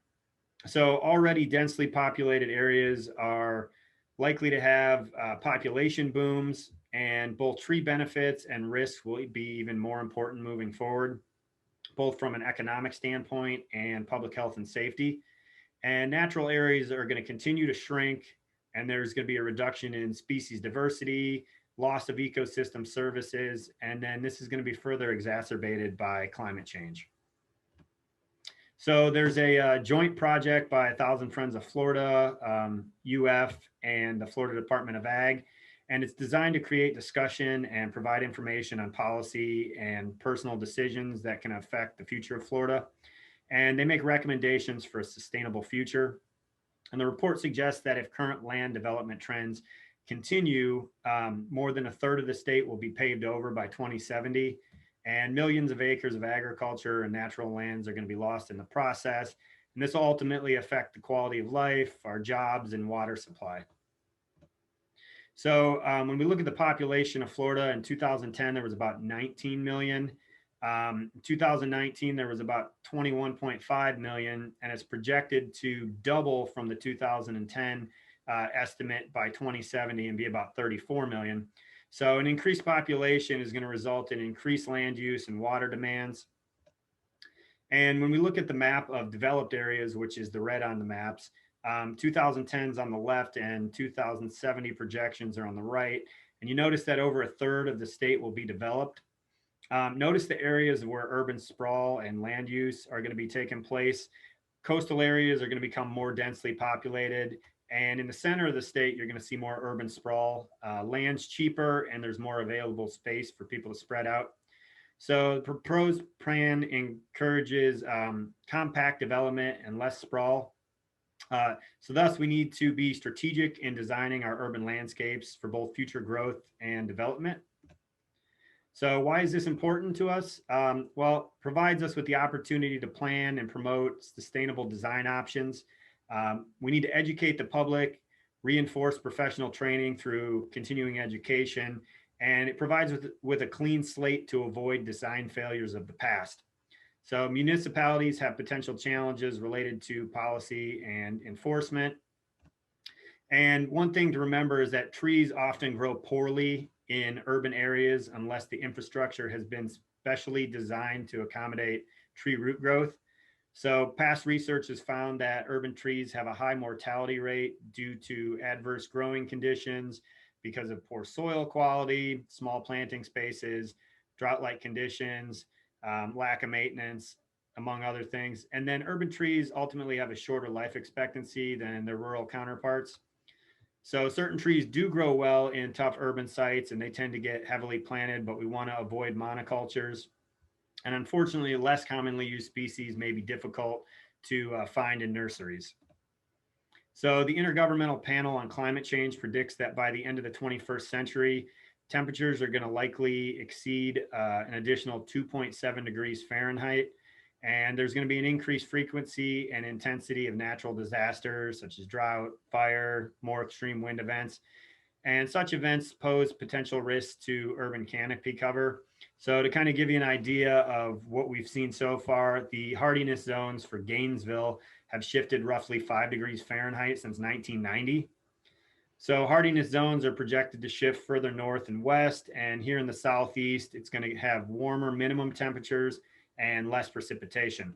So, already densely populated areas are likely to have population booms, and both tree benefits and risks will be even more important moving forward, both from an economic standpoint and public health and safety. And natural areas are going to continue to shrink, and there's going to be a reduction in species diversity, loss of ecosystem services, and then this is going to be further exacerbated by climate change. So there's a joint project by 1,000 Friends of Florida, UF, and the Florida Department of Ag, and it's designed to create discussion and provide information on policy and personal decisions that can affect the future of Florida. And they make recommendations for a sustainable future. And the report suggests that if current land development trends continue, more than a third of the state will be paved over by 2070. And millions of acres of agriculture and natural lands are going to be lost in the process. And this will ultimately affect the quality of life, our jobs, and water supply. So when we look at the population of Florida in 2010, there was about 19 million. In 2019, there was about 21.5 million, and it's projected to double from the 2010 estimate by 2070 and be about 34 million. So an increased population is going to result in increased land use and water demands. And when we look at the map of developed areas, which is the red on the maps, 2010 is on the left and 2070 projections are on the right. And you notice that over a third of the state will be developed. Notice the areas where urban sprawl and land use are going to be taking place. Coastal areas are going to become more densely populated. And in the center of the state, you're going to see more urban sprawl. Land's cheaper, and there's more available space for people to spread out. So the proposed plan encourages compact development and less sprawl. So thus, we need to be strategic in designing our urban landscapes for both future growth and development. So why is this important to us? Well, it provides us with the opportunity to plan and promote sustainable design options. We need to educate the public, reinforce professional training through continuing education, and it provides with a clean slate to avoid design failures of the past. So municipalities have potential challenges related to policy and enforcement. And one thing to remember is that trees often grow poorly in urban areas unless the infrastructure has been specially designed to accommodate tree root growth. So past research has found that urban trees have a high mortality rate due to adverse growing conditions because of poor soil quality, small planting spaces, drought-like conditions, lack of maintenance, among other things. And then urban trees ultimately have a shorter life expectancy than their rural counterparts. So certain trees do grow well in tough urban sites and they tend to get heavily planted, but we want to avoid monocultures. And unfortunately, less commonly used species may be difficult to find in nurseries. So the Intergovernmental Panel on Climate Change predicts that by the end of the 21st century, temperatures are going to likely exceed an additional 2.7 degrees Fahrenheit. And there's going to be an increased frequency and intensity of natural disasters such as drought, fire, more extreme wind events. And such events pose potential risks to urban canopy cover. So to kind of give you an idea of what we've seen so far, the hardiness zones for Gainesville have shifted roughly 5 degrees Fahrenheit since 1990. So hardiness zones are projected to shift further north and west. And here in the southeast, it's going to have warmer minimum temperatures and less precipitation.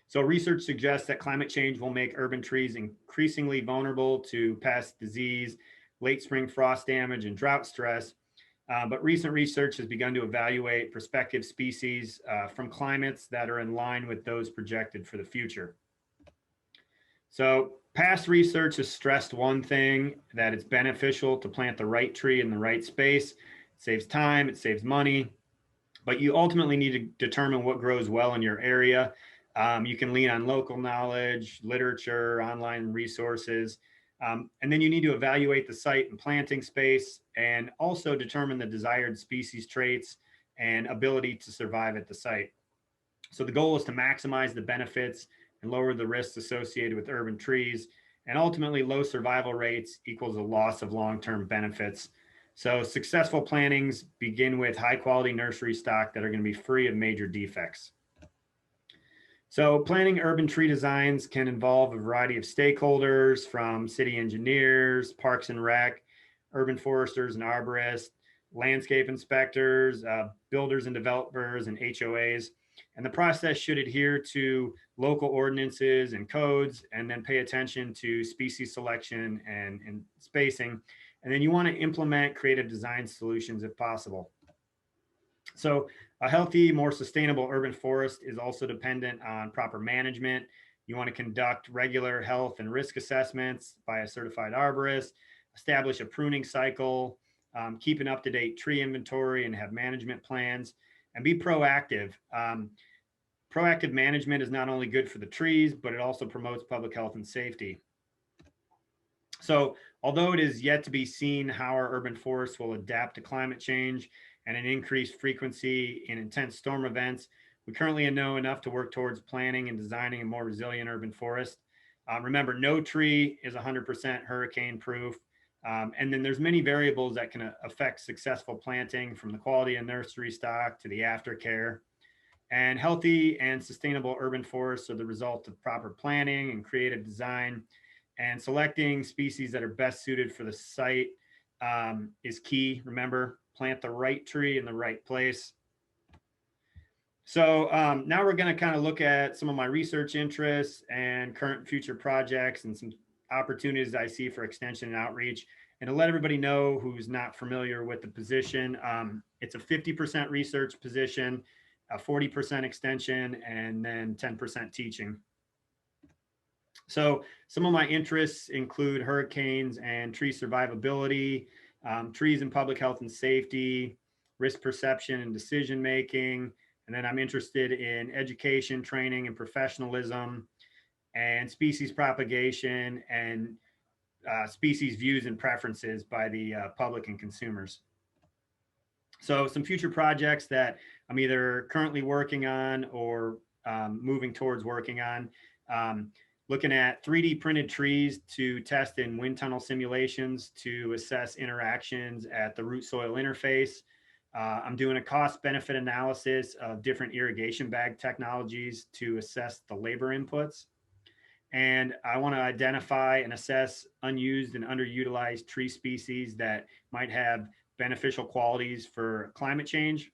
So research suggests that climate change will make urban trees increasingly vulnerable to pest, disease, late spring frost damage, and drought stress. But recent research has begun to evaluate prospective species from climates that are in line with those projected for the future. So past research has stressed one thing, that it's beneficial to plant the right tree in the right space. It saves time, it saves money, but you ultimately need to determine what grows well in your area. You can lean on local knowledge, literature, online resources, and then you need to evaluate the site and planting space and also determine the desired species traits and ability to survive at the site. So the goal is to maximize the benefits and lower the risks associated with urban trees. And ultimately, low survival rates equals a loss of long-term benefits. So successful plantings begin with high quality nursery stock that are going to be free of major defects. So planning urban tree designs can involve a variety of stakeholders, from city engineers, parks and rec, urban foresters and arborists, landscape inspectors, builders and developers, and HOAs. And the process should adhere to local ordinances and codes, and then pay attention to species selection and spacing. And then you want to implement creative design solutions if possible. So a healthy, more sustainable urban forest is also dependent on proper management. You want to conduct regular health and risk assessments by a certified arborist, establish a pruning cycle, keep an up-to-date tree inventory, and have management plans, and be proactive. Proactive management is not only good for the trees, but it also promotes public health and safety. So although it is yet to be seen how our urban forests will adapt to climate change and an increased frequency in intense storm events, we currently know enough to work towards planning and designing a more resilient urban forest. Remember, no tree is 100% hurricane proof. And then there's many variables that can affect successful planting, from the quality of nursery stock to the aftercare. And healthy and sustainable urban forests are the result of proper planning and creative design. And selecting species that are best suited for the site is key. Remember, plant the right tree in the right place. So now we're going to kind of look at some of my research interests and current and future projects, and some opportunities I see for extension and outreach. And to let everybody know who's not familiar with the position, it's a 50% research position, a 40% extension, and then 10% teaching. So some of my interests include hurricanes and tree survivability, trees and public health and safety, risk perception and decision making. And then I'm interested in education, training, and professionalism, and species propagation, and species views and preferences by the public and consumers. So some future projects that I'm either currently working on or moving towards working on. Looking at 3D printed trees to test in wind tunnel simulations to assess interactions at the root soil interface. I'm doing a cost benefit analysis of different irrigation bag technologies to assess the labor inputs. And I want to identify and assess unused and underutilized tree species that might have beneficial qualities for climate change.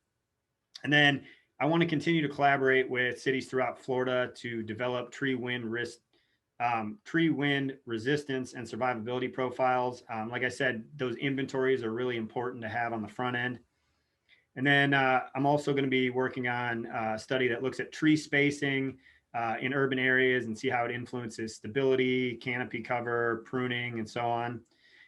And then I want to continue to collaborate with cities throughout Florida to develop tree wind resistance and survivability profiles. Like I said, those inventories are really important to have on the front end. And then I'm also going to be working on a study that looks at tree spacing in urban areas and see how it influences stability, canopy cover, pruning, and so on.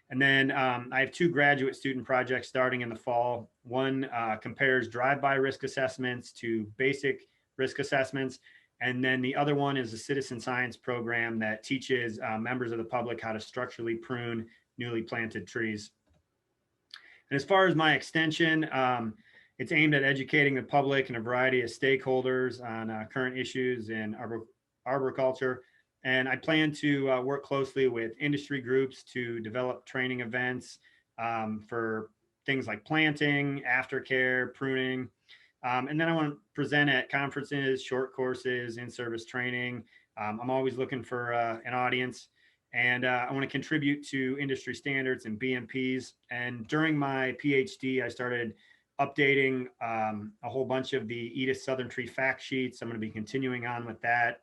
And then I have 2 graduate student projects starting in the fall. One compares drive-by risk assessments to basic risk assessments. And then the other one is a citizen science program that teaches members of the public how to structurally prune newly planted trees. And as far as my extension, it's aimed at educating the public and a variety of stakeholders on current issues in arboriculture. And I plan to work closely with industry groups to develop training events for things like planting, aftercare, pruning. And then I want to present at conferences, short courses, in-service training. I'm always looking for an audience. And I want to contribute to industry standards and BMPs. And during my PhD, I started updating a whole bunch of the Edith Southern Tree fact sheets. I'm going to be continuing on with that.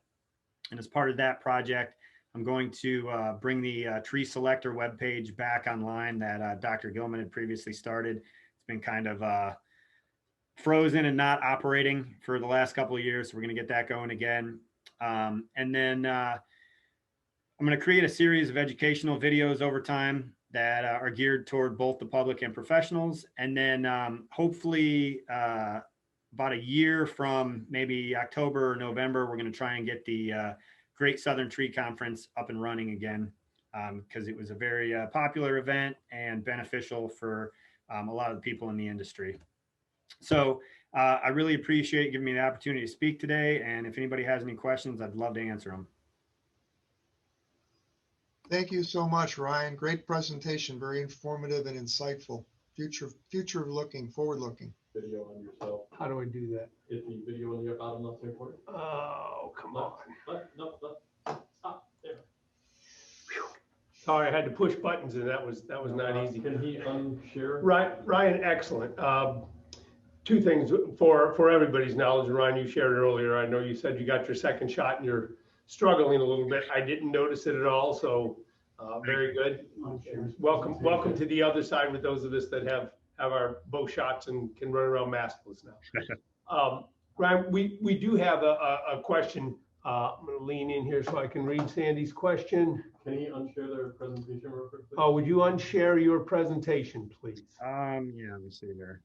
And as part of that project, I'm going to bring the tree selector webpage back online that Dr. Gilman had previously started. It's been kind of frozen and not operating for the last couple of years. So we're going to get that going again. And then I'm going to create a series of educational videos over time that are geared toward both the public and professionals. And then hopefully about a year from maybe October or November, we're going to try and get the Great Southern Tree Conference up and running again, because it was a very popular event and beneficial for a lot of the people in the industry. So I really appreciate you giving me the opportunity to speak today. And if anybody has any questions, I'd love to answer them. Thank you so much, Ryan. Great presentation, very informative and insightful. Future looking, forward looking. Video on yourself. How do I do that? Hit the video on the bottom left hand corner. Oh, come on. No, stop there. Sorry, I had to push buttons and that was not easy. Can he unshare? Ryan, excellent. Two things for everybody's knowledge. Ryan, you shared earlier. I know you said you got your second shot and you're struggling a little bit. I didn't notice it at all. So very good. Welcome to the other side with those of us that have our both shots and can run around maskless now. Ryan, we do have a question. I'm going to lean in here so I can read Sandy's question. Can he unshare their presentation real quick, please? Oh, would you unshare your presentation, please? Yeah, let me see there.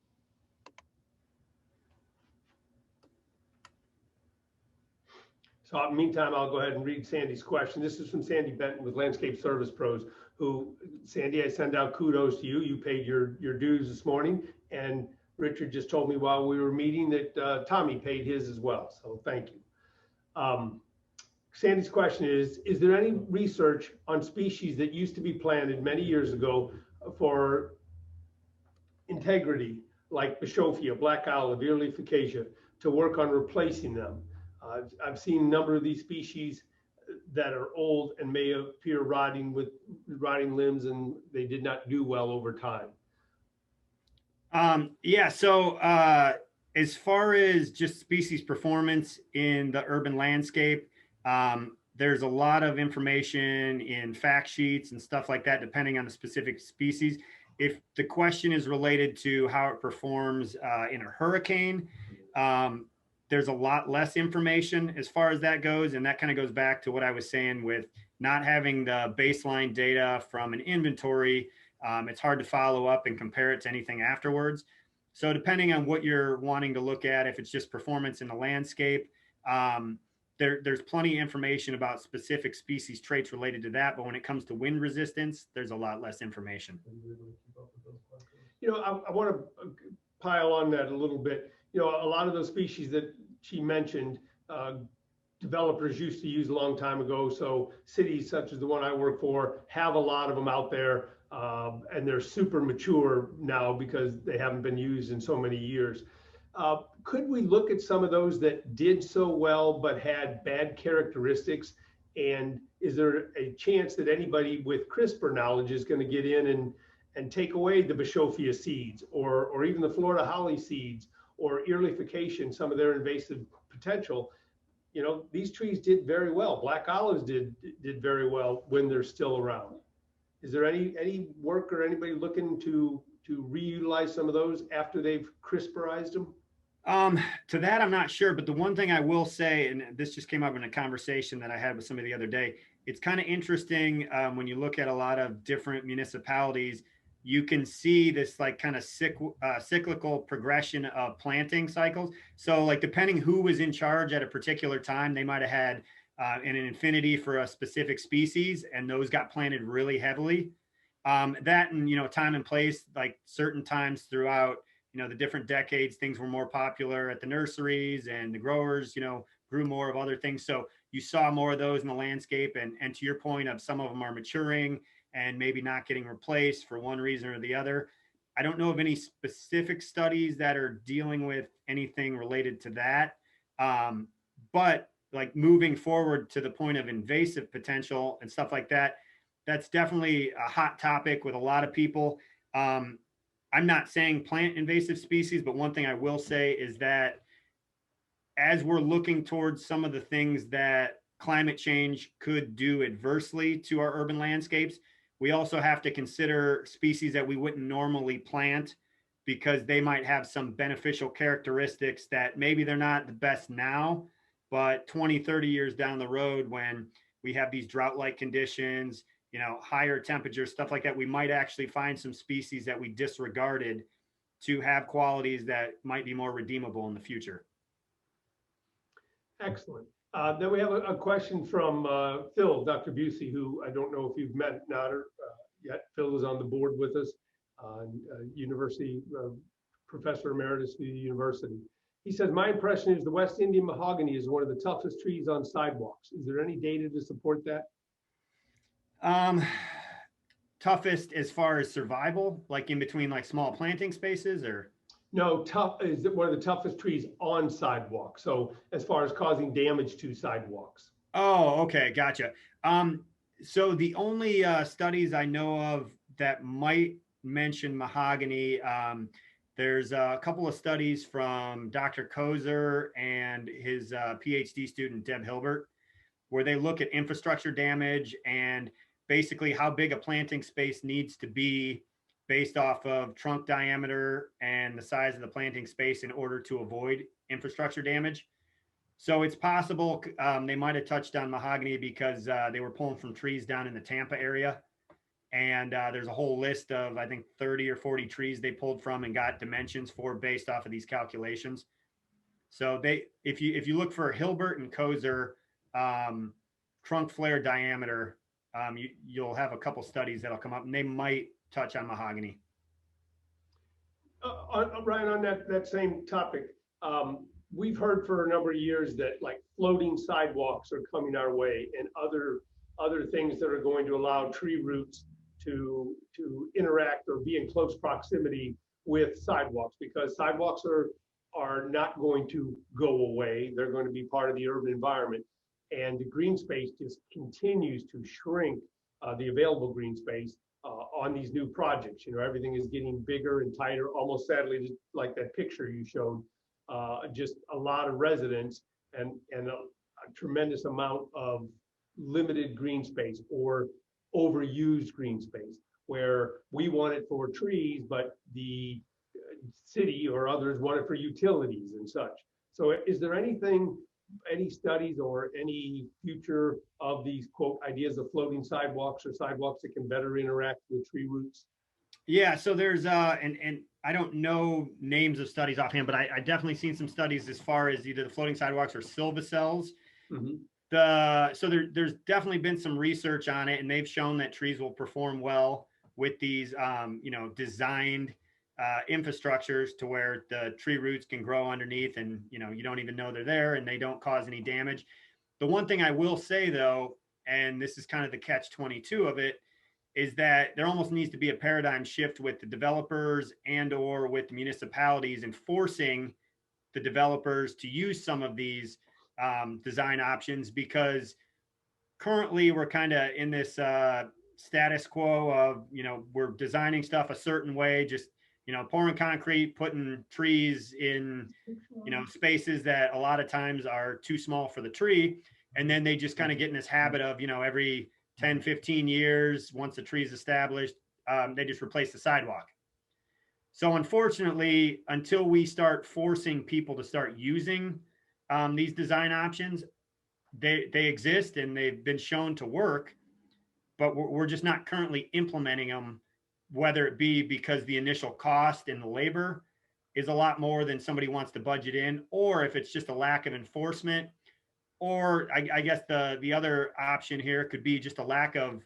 So in the meantime, I'll go ahead and read Sandy's question. This is from Sandy Benton with Landscape Service Pros, who, Sandy, I send out kudos to you. You paid your dues this morning. And Richard just told me while we were meeting that Tommy paid his as well. So thank you. Sandy's question is there any research on species that used to be planted many years ago for integrity, like Bashophia, black olive, earleaf acacia, to work on replacing them? I've seen a number of these species that are old and may appear rotting with rotting limbs, and they did not do well over time. Yeah, so as far as just species performance in the urban landscape, there's a lot of information in fact sheets and stuff like that, depending on the specific species. If the question is related to how it performs in a hurricane, there's a lot less information as far as that goes. And that kind of goes back to what I was saying with not having the baseline data from an inventory. It's hard to follow up and compare it to anything afterwards. So depending on what you're wanting to look at, if it's just performance in the landscape, there's plenty of information about specific species traits related to that. But when it comes to wind resistance, there's a lot less information. You know, I want to pile on that a little bit. You know, a lot of those species that she mentioned, developers used to use a long time ago. So cities such as the one I work for have a lot of them out there, and they're super mature now because they haven't been used in so many years. Could we look at some of those that did so well but had bad characteristics? And is there a chance that anybody with CRISPR knowledge is going to get in and take away the Bashophia seeds or even the Florida holly seeds or earleafication, some of their invasive potential? You know, these trees did very well. Black olives did very well when they're still around. Is there any work or anybody looking to reutilize some of those after they've CRISPRized them? To that, I'm not sure, but the one thing I will say, and this just came up in a conversation that I had with somebody the other day, it's kind of interesting when you look at a lot of different municipalities, you can see this like kind of cyclical progression of planting cycles. So like depending who was in charge at a particular time, they might have had an affinity for a specific species, and those got planted really heavily. That and, you know, time and place, like certain times throughout, you know, the different decades, things were more popular at the nurseries and the growers, you know, grew more of other things. So you saw more of those in the landscape. And to your point of some of them are maturing and maybe not getting replaced for one reason or the other. I don't know of any specific studies that are dealing with anything related to that. But like moving forward to the point of invasive potential and stuff like that, that's definitely a hot topic with a lot of people. I'm not saying plant invasive species, but one thing I will say is that as we're looking towards some of the things that climate change could do adversely to our urban landscapes, we also have to consider species that we wouldn't normally plant because they might have some beneficial characteristics that maybe they're not the best now, but 20, 30 years down the road when we have these drought-like conditions, you know, higher temperatures, stuff like that, we might actually find some species that we disregarded to have qualities that might be more redeemable in the future. Excellent. Then we have a question from Phil, Dr. Busey, who I don't know if you've met yet. Phil is on the board with us, university professor emeritus at the university. He says, my impression is the West Indian mahogany is one of the toughest trees on sidewalks. Is there any data to support that? Toughest as far as survival, like in between like small planting spaces, or? No, tough is one of the toughest trees on sidewalks. So as far as causing damage to sidewalks. Oh, okay, gotcha. So the only studies I know of that might mention mahogany, there's a couple of studies from Dr. Kozer and his PhD student Deb Hilbert, where they look at infrastructure damage and basically how big a planting space needs to be based off of trunk diameter and the size of the planting space in order to avoid infrastructure damage. So it's possible they might have touched on mahogany because they were pulling from trees down in the Tampa area. And there's a whole list of, I think, 30 or 40 trees they pulled from and got dimensions for based off of these calculations. So if you look for Hilbert and Kozer trunk flare diameter, you'll have a couple studies that'll come up, and they might touch on mahogany. Ryan, on that same topic, we've heard for a number of years that like floating sidewalks are coming our way, and other things that are going to allow tree roots to interact or be in close proximity with sidewalks, because sidewalks are not going to go away. They're going to be part of the urban environment, and the green space just continues to shrink, the available green space on these new projects. You know, everything is getting bigger and tighter, almost sadly, just like that picture you showed. Just a lot of residents and a tremendous amount of limited green space or overused green space, where we want it for trees, but the city or others want it for utilities and such. So is there any studies or any future of these quote ideas of floating sidewalks or sidewalks that can better interact with tree roots? Yeah, so there's and I don't know names of studies offhand, but I definitely seen some studies as far as either the floating sidewalks or silvicels. Mm-hmm. So there's definitely been some research on it, and they've shown that trees will perform well with these designed infrastructures to where the tree roots can grow underneath, and you don't even know they're there, and they don't cause any damage. The one thing I will say though, and this is kind of the catch-22 of it, is that there almost needs to be a paradigm shift with the developers and or with the municipalities enforcing the developers to use some of these design options, because currently we're kind of in this status quo of, we're designing stuff a certain way, just, pouring concrete, putting trees in, spaces that a lot of times are too small for the tree. And then they just kind of get in this habit of, every 10, 15 years, once the tree is established, they just replace the sidewalk. So unfortunately, until we start forcing people to start using these design options, they exist and they've been shown to work, but we're just not currently implementing them, whether it be because the initial cost and the labor is a lot more than somebody wants to budget in, or if it's just a lack of enforcement, or I guess the other option here could be just a lack of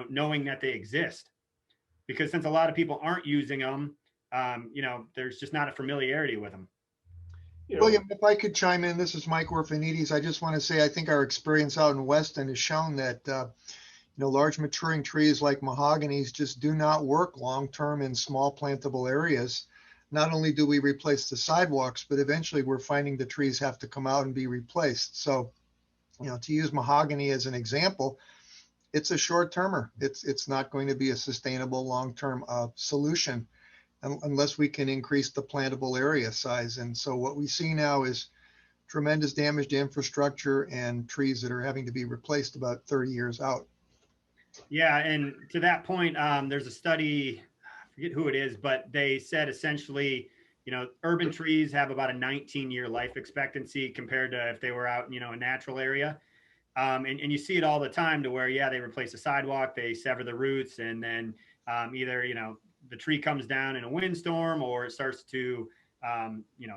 knowing that they exist, because since a lot of people aren't using them, there's just not a familiarity with them. William, if I could chime in, this is Mike Orphanides. I just want to say, I think our experience out in Weston has shown that, large maturing trees like mahoganies just do not work long-term in small plantable areas. Not only do we replace the sidewalks, but eventually we're finding the trees have to come out and be replaced. So, to use mahogany as an example, it's a short-termer. It's not going to be a sustainable long-term solution unless we can increase the plantable area size. And so what we see now is tremendous damage to infrastructure and trees that are having to be replaced about 30 years out. Yeah, and to that point, there's a study, I forget who it is, but they said essentially, urban trees have about a 19-year life expectancy compared to if they were out in, a natural area. And you see it all the time to where, they replace a sidewalk, they sever the roots, and then either, the tree comes down in a windstorm, or it starts to,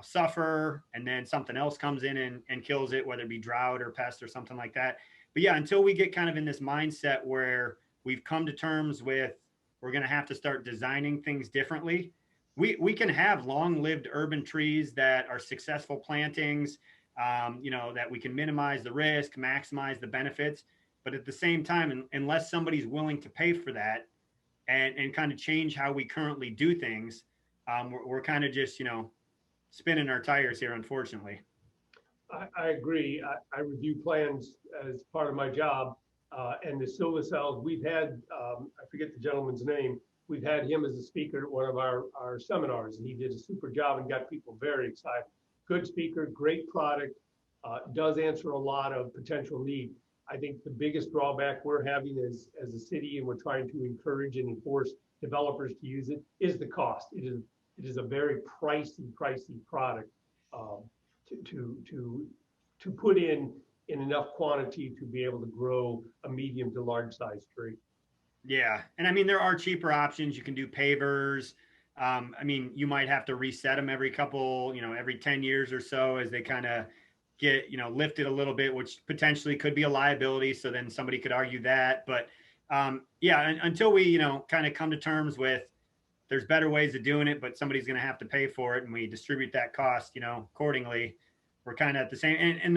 suffer, and then something else comes in and kills it, whether it be drought or pest or something like that. But yeah, until we get kind of in this mindset where we've come to terms with, we're going to have to start designing things differently, we can have long-lived urban trees that are successful plantings, you know, that we can minimize the risk, maximize the benefits. But at the same time, unless somebody's willing to pay for that and kind of change how we currently do things, we're kind of just, you know, spinning our tires here, unfortunately. I agree. I review plans as part of my job. And the solar cells, we've had, I forget the gentleman's name, we've had him as a speaker at one of our seminars, and he did a super job and got people very excited. Good speaker, great product, does answer a lot of potential need. I think the biggest drawback we're having as a city, and we're trying to encourage and enforce developers to use it, is the cost. It is a very pricey product to put in enough quantity to be able to grow a medium to large size tree. Yeah. And I mean, there are cheaper options. You can do pavers. I mean, you might have to reset them every couple, you know, every 10 years or so as they kind of get, you know, lifted a little bit, which potentially could be a liability. So then somebody could argue that. But yeah, until we, you know, kind of come to terms with there's better ways of doing it, but somebody's going to have to pay for it, and we distribute that cost, you know, accordingly, we're kind of at the same. And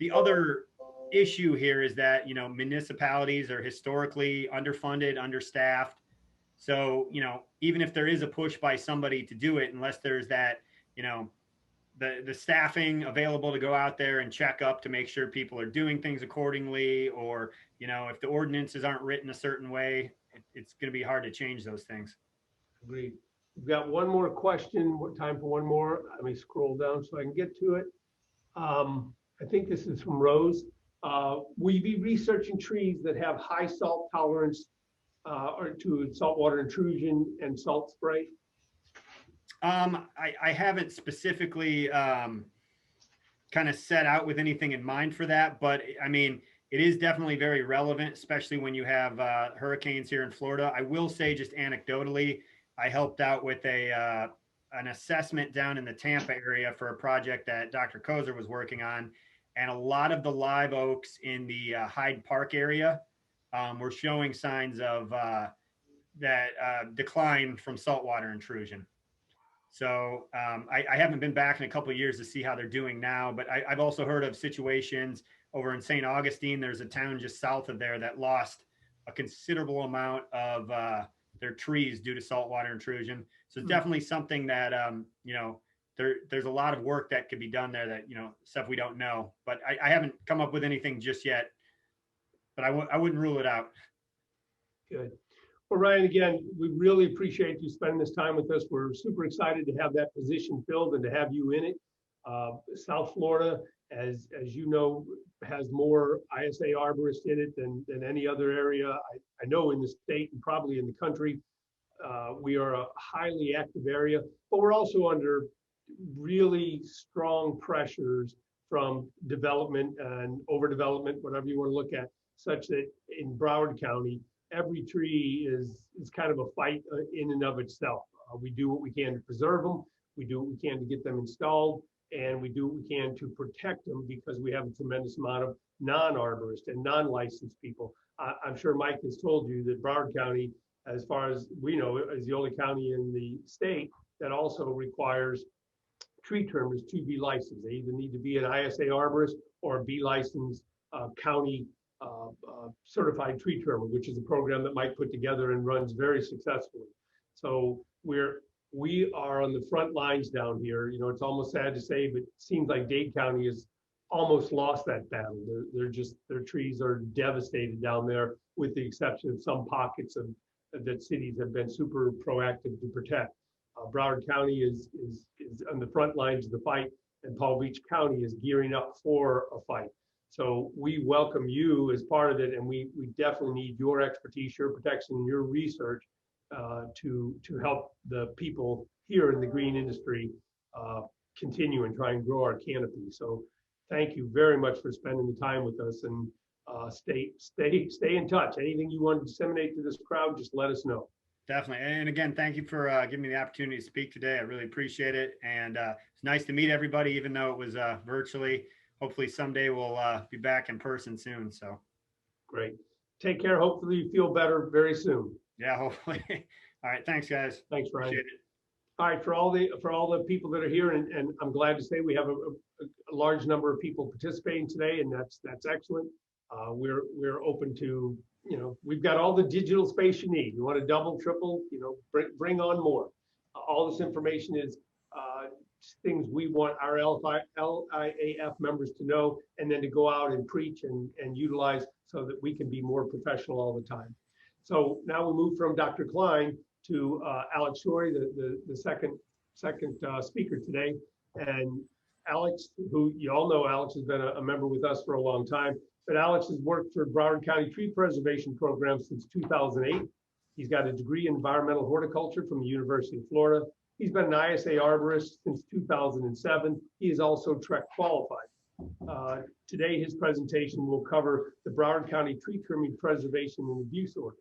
the other issue here is that, you know, municipalities are historically underfunded, understaffed. So, you know, even if there is a push by somebody to do it, unless there's that, you know, the staffing available to go out there and check up to make sure people are doing things accordingly, or, you know, if the ordinances aren't written a certain way, it's going to be hard to change those things. Agreed. We've got one more question. What time for one more? Let me scroll down so I can get to it. I think this is from Rose. Will you be researching trees that have high salt tolerance or to saltwater intrusion and salt spray? I haven't specifically kind of set out with anything in mind for that, but I mean, it is definitely very relevant, especially when you have hurricanes here in Florida. I will say, just anecdotally, I helped out with an assessment down in the Tampa area for a project that Dr. Kozer was working on. And a lot of the live oaks in the Hyde Park area were showing signs of that decline from saltwater intrusion. So I haven't been back in a couple of years to see how they're doing now, but I've also heard of situations over in St. Augustine. There's a town just south of there that lost a considerable amount of their trees due to saltwater intrusion. So it's definitely something that, you know, there's a lot of work that could be done there that, you know, stuff we don't know, but I haven't come up with anything just yet, but I wouldn't rule it out. Good. Well, Ryan, again, we really appreciate you spending this time with us. We're super excited to have that position filled and to have you in it. South Florida, as you know, has more ISA arborists in it than any other area. I know in the state and probably in the country. We are a highly active area, but we're also under really strong pressures from development and overdevelopment, whatever you want to look at, such that in Broward County, every tree is kind of a fight in and of itself. We do what we can to preserve them. We do what we can to get them installed, and we do what we can to protect them because we have a tremendous amount of non-arborists and non-licensed people. I'm sure Mike has told you that Broward County, as far as we know, is the only county in the state that also requires tree trimmers to be licensed. They either need to be an ISA arborist or a B licensed county certified tree trimmer, which is a program that Mike put together and runs very successfully. So we are on the front lines down here. You know, it's almost sad to say, but it seems like Dade County has almost lost that battle. Their trees are devastated down there, with the exception of some pockets of that cities have been super proactive to protect. Broward County is on the front lines of the fight, and Palm Beach County is gearing up for a fight. So we welcome you as part of it, and we definitely need your expertise, your protection, your research to help the people here in the green industry continue and try and grow our canopy. So thank you very much for spending the time with us, and stay in touch. Anything you want to disseminate to this crowd, just let us know. Definitely. And again, thank you for giving me the opportunity to speak today. I really appreciate it. And it's nice to meet everybody, even though it was virtually. Hopefully someday we'll be back in person soon. So great. Take care. Hopefully you feel better very soon. Yeah, hopefully. All right. Thanks, guys. Thanks, Ryan. Appreciate it. All right, for all the people that are here, and I'm glad to say we have a large number of people participating today, and that's excellent. We're open to, we've got all the digital space you need. You want to double, triple, bring on more. All this information is things we want our LIAF members to know, and then to go out and preach and utilize so that we can be more professional all the time. So now we move from Dr. Klein to Alex Shorey, the second speaker today. And Alex, who you all know, Alex has been a member with us for a long time, but Alex has worked for Broward County Tree Preservation Program since 2008. He's got a degree in environmental horticulture from the University of Florida. He's been an ISA arborist since 2007. He is also TREC qualified. Today, his presentation will cover the Broward County Tree Trimming Preservation and Abuse Ordinance.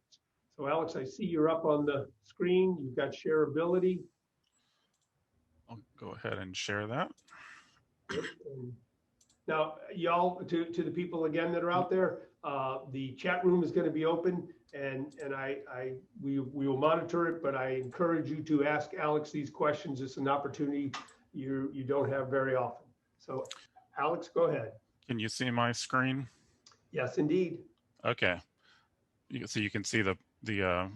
So Alex, I see you're up on the screen. You've got shareability. I'll go ahead and share that. Now, y'all, to the people again that are out there, the chat room is going to be open, and we will monitor it. But I encourage you to ask Alex these questions. It's an opportunity you don't have very often. So, Alex, go ahead. Can you see my screen? Yes, indeed. Okay. So you can see the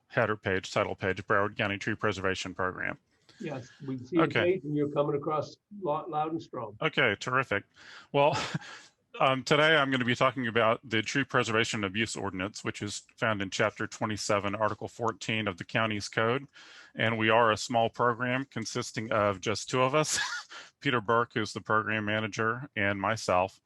header page, title page, Broward County Tree Preservation Program. Yes, we can see the page, and you're coming across loud and strong. Okay, terrific. Well, today I'm going to be talking about the Tree Preservation and Abuse Ordinance, which is found in Chapter 27, Article 14 of the county's code. And we are a small program consisting of just two of us, Peter Burke, who's the program manager, and myself.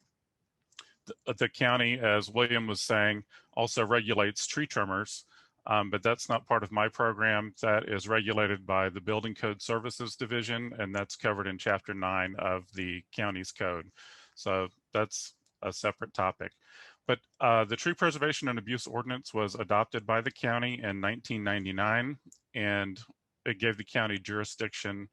The county, as William was saying, also regulates tree trimmers, but that's not part of my program. That is regulated by the Building Code Services Division, and that's covered in Chapter 9 of the county's code. So that's a separate topic. But the Tree Preservation and Abuse Ordinance was adopted by the county in 1999, and it gave the county jurisdiction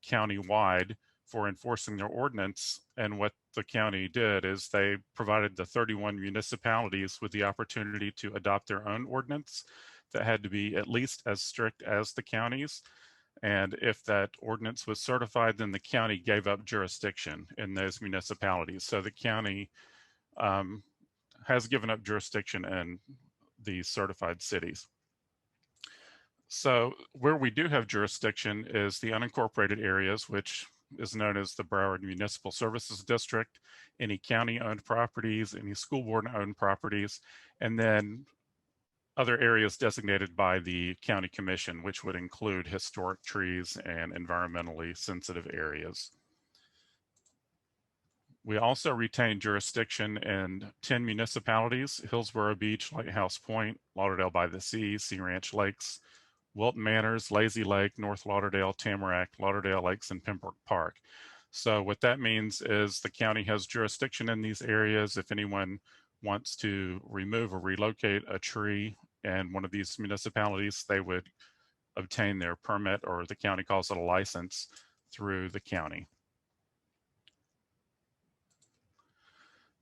county-wide for enforcing their ordinance. And what the county did is they provided the 31 municipalities with the opportunity to adopt their own ordinance that had to be at least as strict as the county's. And if that ordinance was certified, then the county gave up jurisdiction in those municipalities. So the county has given up jurisdiction in the certified cities. So where we do have jurisdiction is the unincorporated areas, which is known as the Broward Municipal Services District, any county-owned properties, any school board-owned properties, and then other areas designated by the county commission, which would include historic trees and environmentally sensitive areas. We also retain jurisdiction in 10 municipalities: Hillsborough Beach, Lighthouse Point, Lauderdale by the Sea, Sea Ranch Lakes, Wilton Manors, Lazy Lake, North Lauderdale, Tamarack, Lauderdale Lakes, and Pembroke Park. So what that means is the county has jurisdiction in these areas. If anyone wants to remove or relocate a tree in one of these municipalities, they would obtain their permit, or the county calls it a license, through the county.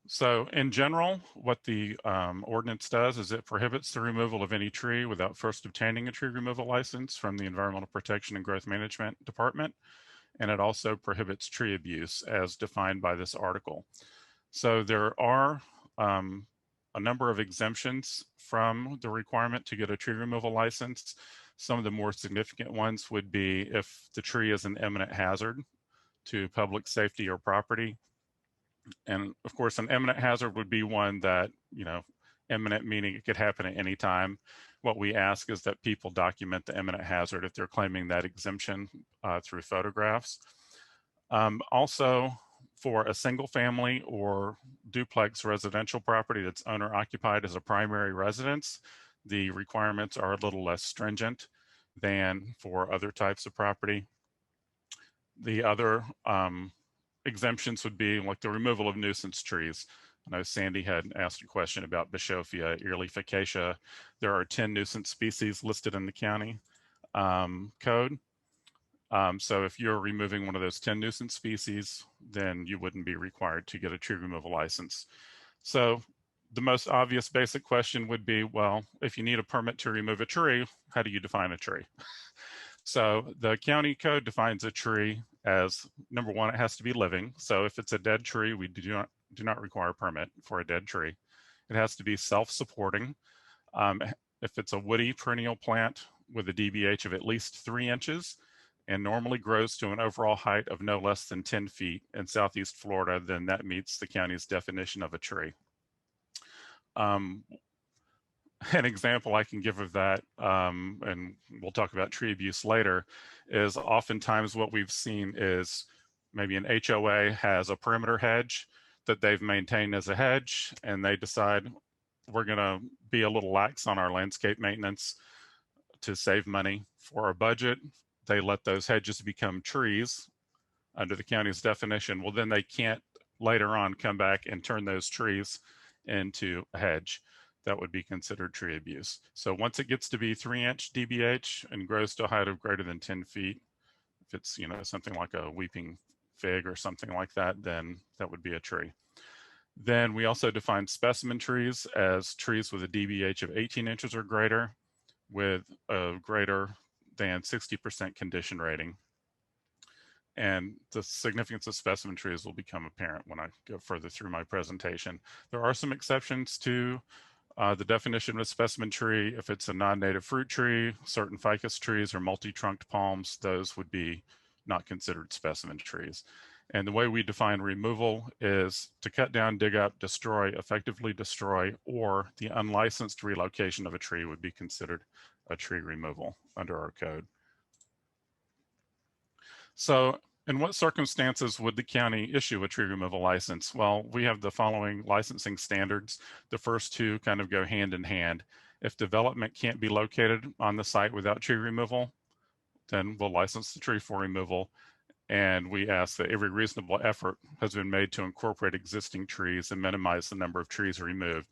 So in general, what the ordinance does is it prohibits the removal of any tree without first obtaining a tree removal license from the Environmental Protection and Growth Management Department. And it also prohibits tree abuse as defined by this article. So there are a number of exemptions from the requirement to get a tree removal license. Some of the more significant ones would be if the tree is an imminent hazard to public safety or property. And of course, an imminent hazard would be one that, imminent meaning it could happen at any time. What we ask is that people document the imminent hazard if they're claiming that exemption through photographs. Also, for a single family or duplex residential property that's owner occupied as a primary residence, the requirements are a little less stringent than for other types of property. The other exemptions would be like the removal of nuisance trees. I know Sandy had asked a question about Bishophia, earleaf acacia. There are 10 nuisance species listed in the county code. So if you're removing one of those 10 nuisance species, then you wouldn't be required to get a tree removal license. So the most obvious basic question would be, well, if you need a permit to remove a tree, how do you define a tree? So the county code defines a tree as, number one, it has to be living. So if it's a dead tree, we do not require a permit for a dead tree. It has to be self-supporting. If it's a woody perennial plant with a DBH of at least 3 inches and normally grows to an overall height of no less than 10 feet in Southeast Florida, then that meets the county's definition of a tree. An example I can give of that, and we'll talk about tree abuse later, is oftentimes what we've seen is maybe an HOA has a perimeter hedge that they've maintained as a hedge, and they decide we're going to be a little lax on our landscape maintenance to save money for our budget. They let those hedges become trees under the county's definition. Well, then they can't later on come back and turn those trees into a hedge. That would be considered tree abuse. So once it gets to be 3-inch DBH and grows to a height of greater than 10 feet, if it's, you know, something like a weeping fig or something like that, then that would be a tree. Then we also define specimen trees as trees with a DBH of 18 inches or greater with a greater than 60% condition rating. And the significance of specimen trees will become apparent when I go further through my presentation. There are some exceptions to the definition of a specimen tree. If it's a non-native fruit tree, certain ficus trees or multi-trunked palms, those would be not considered specimen trees. And the way we define removal is to cut down, dig up, destroy, effectively destroy, or the unlicensed relocation of a tree would be considered a tree removal under our code. So in what circumstances would the county issue a tree removal license? Well, we have the following licensing standards. The first two kind of go hand in hand. If development can't be located on the site without tree removal, then we'll license the tree for removal. And we ask that every reasonable effort has been made to incorporate existing trees and minimize the number of trees removed.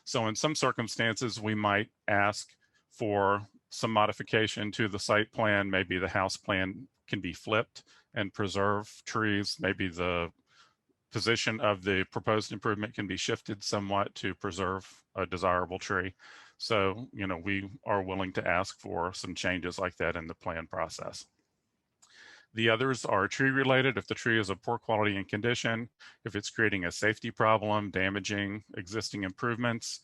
So in some circumstances, we might ask for some modification to the site plan. Maybe the house plan can be flipped and preserve trees. Maybe the position of the proposed improvement can be shifted somewhat to preserve a desirable tree. So, you know, we are willing to ask for some changes like that in the plan process. The others are tree related. If the tree is of poor quality and condition, if it's creating a safety problem, damaging existing improvements,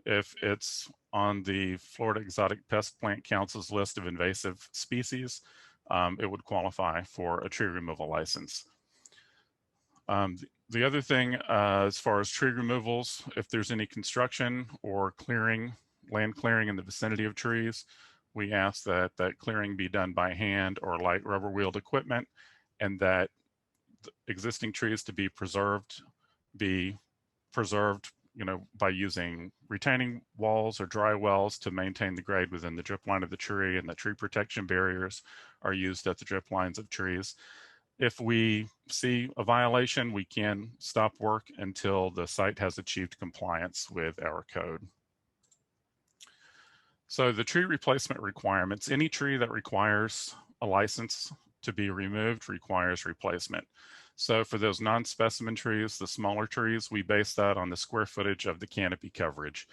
if it's on the Florida Exotic Pest Plant Council's list of invasive species, it would qualify for a tree removal license. The other thing, as far as tree removals, if there's any construction or clearing, land clearing in the vicinity of trees, we ask that that clearing be done by hand or light rubber wheeled equipment, and that existing trees to be preserved, you know, by using retaining walls or dry wells to maintain the grade within the drip line of the tree, and the tree protection barriers are used at the drip lines of trees. If we see a violation, we can stop work until the site has achieved compliance with our code. So the tree replacement requirements, any tree that requires a license to be removed requires replacement. So for those non-specimen trees, the smaller trees, we base that on the square footage of the canopy coverage.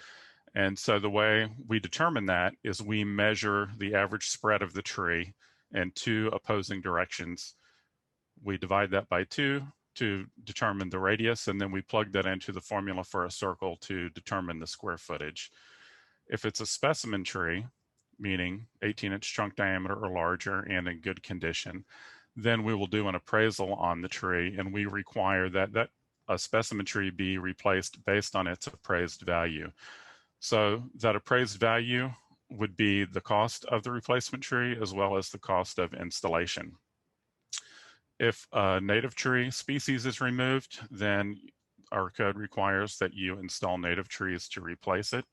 And so the way we determine that is we measure the average spread of the tree in 2 opposing directions. We divide that by 2 to determine the radius, and then we plug that into the formula for a circle to determine the square footage. If it's a specimen tree, meaning 18-inch trunk diameter or larger and in good condition, then we will do an appraisal on the tree, and we require that a specimen tree be replaced based on its appraised value. So that appraised value would be the cost of the replacement tree as well as the cost of installation. If a native tree species is removed, then our code requires that you install native trees to replace it.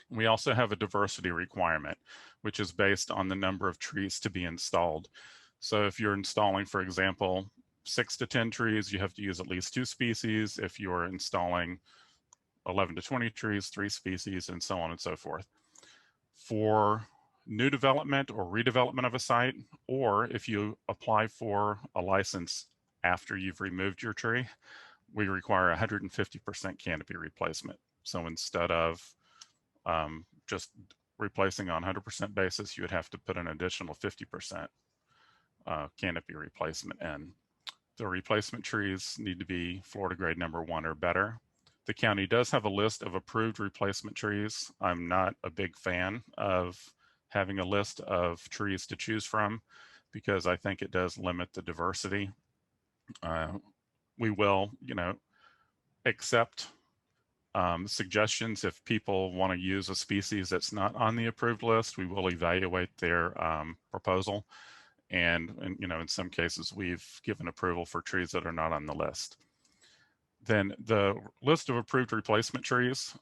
We also have a diversity requirement, which is based on the number of trees to be installed. So if you're installing, for example, 6 to 10 trees, you have to use at least 2 species. If you're installing 11 to 20 trees, 3 species, and so on and so forth. For new development or redevelopment of a site, or if you apply for a license after you've removed your tree, we require 150% canopy replacement. So instead of just replacing on 100% basis, you would have to put an additional 50% canopy replacement in. The replacement trees need to be Florida grade number 1 or better. The county does have a list of approved replacement trees. I'm not a big fan of having a list of trees to choose from because I think it does limit the diversity. We will, accept suggestions if people want to use a species that's not on the approved list. We will evaluate their proposal. And in some cases, we've given approval for trees that are not on the list. Then the list of approved replacement trees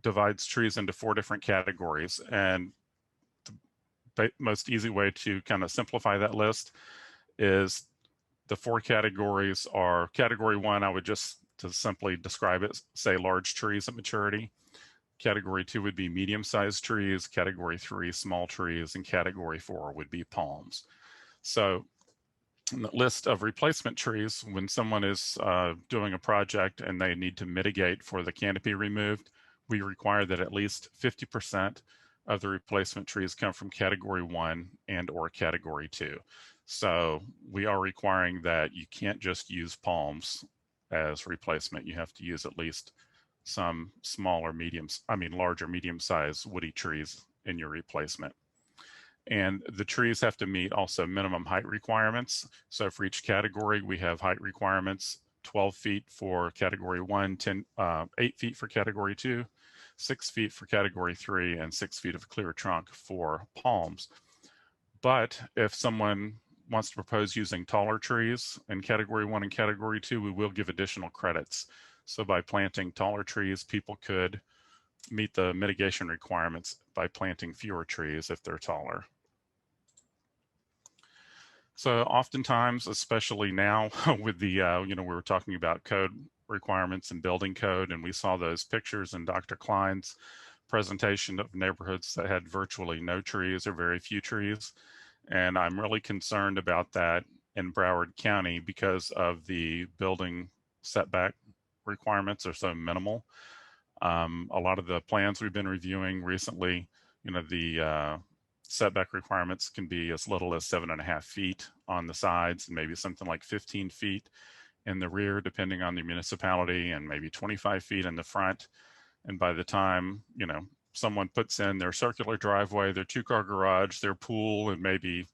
divides trees into 4 different categories. And the most easy way to kind of simplify that list is the 4 categories are category 1. I would just to simply describe it, say large trees at maturity. Category 2 would be medium-sized trees. Category 3, small trees. And category 4 would be palms. So in the list of replacement trees, when someone is doing a project and they need to mitigate for the canopy removed, we require that at least 50% of the replacement trees come from category 1 and or category 2. So we are requiring that you can't just use palms as replacement. You have to use at least some larger medium-sized woody trees in your replacement. And the trees have to meet also minimum height requirements. So for each category, we have height requirements: 12 feet for category 1, 8 feet for category 2, 6 feet for category 3, and 6 feet of clear trunk for palms. But if someone wants to propose using taller trees in category 1 and category 2, we will give additional credits. So by planting taller trees, people could meet the mitigation requirements by planting fewer trees if they're taller. So oftentimes, especially now with the, we were talking about code requirements and building code, and we saw those pictures in Dr. Klein's presentation of neighborhoods that had virtually no trees or very few trees. And I'm really concerned about that in Broward County because of the building setback requirements are so minimal. A lot of the plans we've been reviewing recently, the setback requirements can be as little as 7.5 feet on the sides and maybe something like 15 feet in the rear, depending on the municipality, and maybe 25 feet in the front. And by the time, someone puts in their circular driveway, their 2-car garage, their pool, and maybe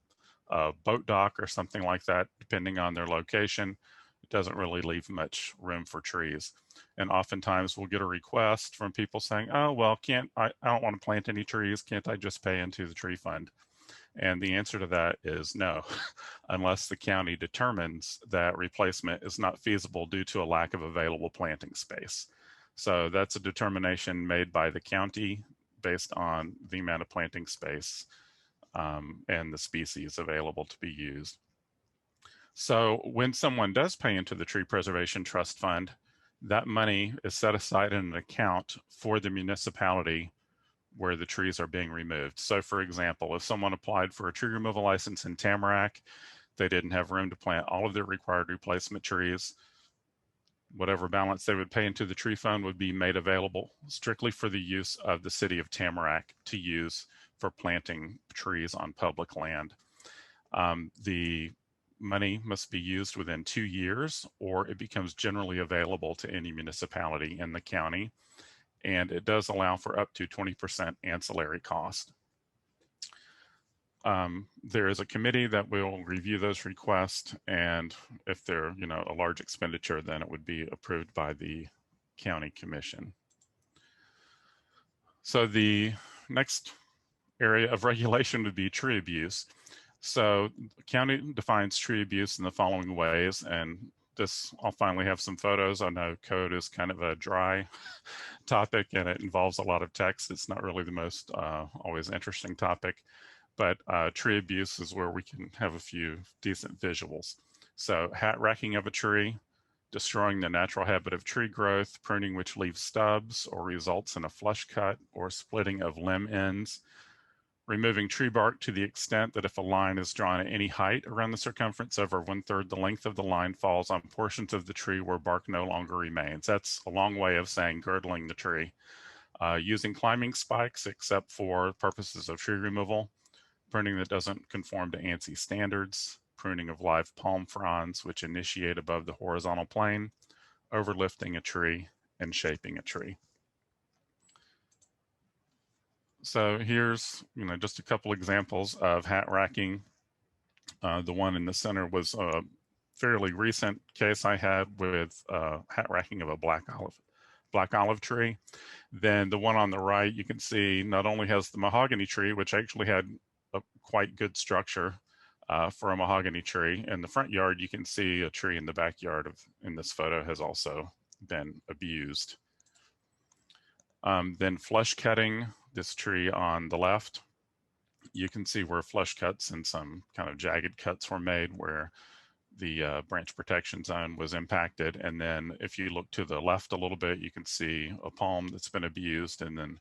a boat dock or something like that, depending on their location, it doesn't really leave much room for trees. And oftentimes we'll get a request from people saying, oh, well, I don't want to plant any trees. Can't I just pay into the tree fund? And the answer to that is no, unless the county determines that replacement is not feasible due to a lack of available planting space. So that's a determination made by the county based on the amount of planting space and the species available to be used. So when someone does pay into the Tree Preservation Trust Fund, that money is set aside in an account for the municipality where the trees are being removed. So for example, if someone applied for a tree removal license in Tamarack, they didn't have room to plant all of their required replacement trees, whatever balance they would pay into the tree fund would be made available strictly for the use of the city of Tamarack to use for planting trees on public land. The money must be used within 2 years, or it becomes generally available to any municipality in the county. And it does allow for up to 20% ancillary cost. There is a committee that will review those requests, and if they're a large expenditure, then it would be approved by the county commission. So the next area of regulation would be tree abuse. So the county defines tree abuse in the following ways, and this, I'll finally have some photos. I know code is kind of a dry topic and it involves a lot of text. It's not really the most always interesting topic, but tree abuse is where we can have a few decent visuals. So hat racking of a tree, destroying the natural habit of tree growth, pruning which leaves stubs or results in a flush cut or splitting of limb ends, removing tree bark to the extent that if a line is drawn at any height around the circumference over 1/3 the length of the line falls on portions of the tree where bark no longer remains. That's a long way of saying girdling the tree. using climbing spikes except for purposes of tree removal, pruning that doesn't conform to ANSI standards, pruning of live palm fronds which initiate above the horizontal plane, overlifting a tree, and shaping a tree. So here's, just a couple examples of hat racking. The one in the center was a fairly recent case I had with hat racking of a black olive tree. Then the one on the right, you can see not only has the mahogany tree, which actually had a quite good structure for a mahogany tree. In the front yard, you can see a tree in the backyard in this photo has also been abused. Then flush cutting this tree on the left. You can see where flush cuts and some kind of jagged cuts were made where the branch protection zone was impacted. And then if you look to the left a little bit, you can see a palm that's been abused. And then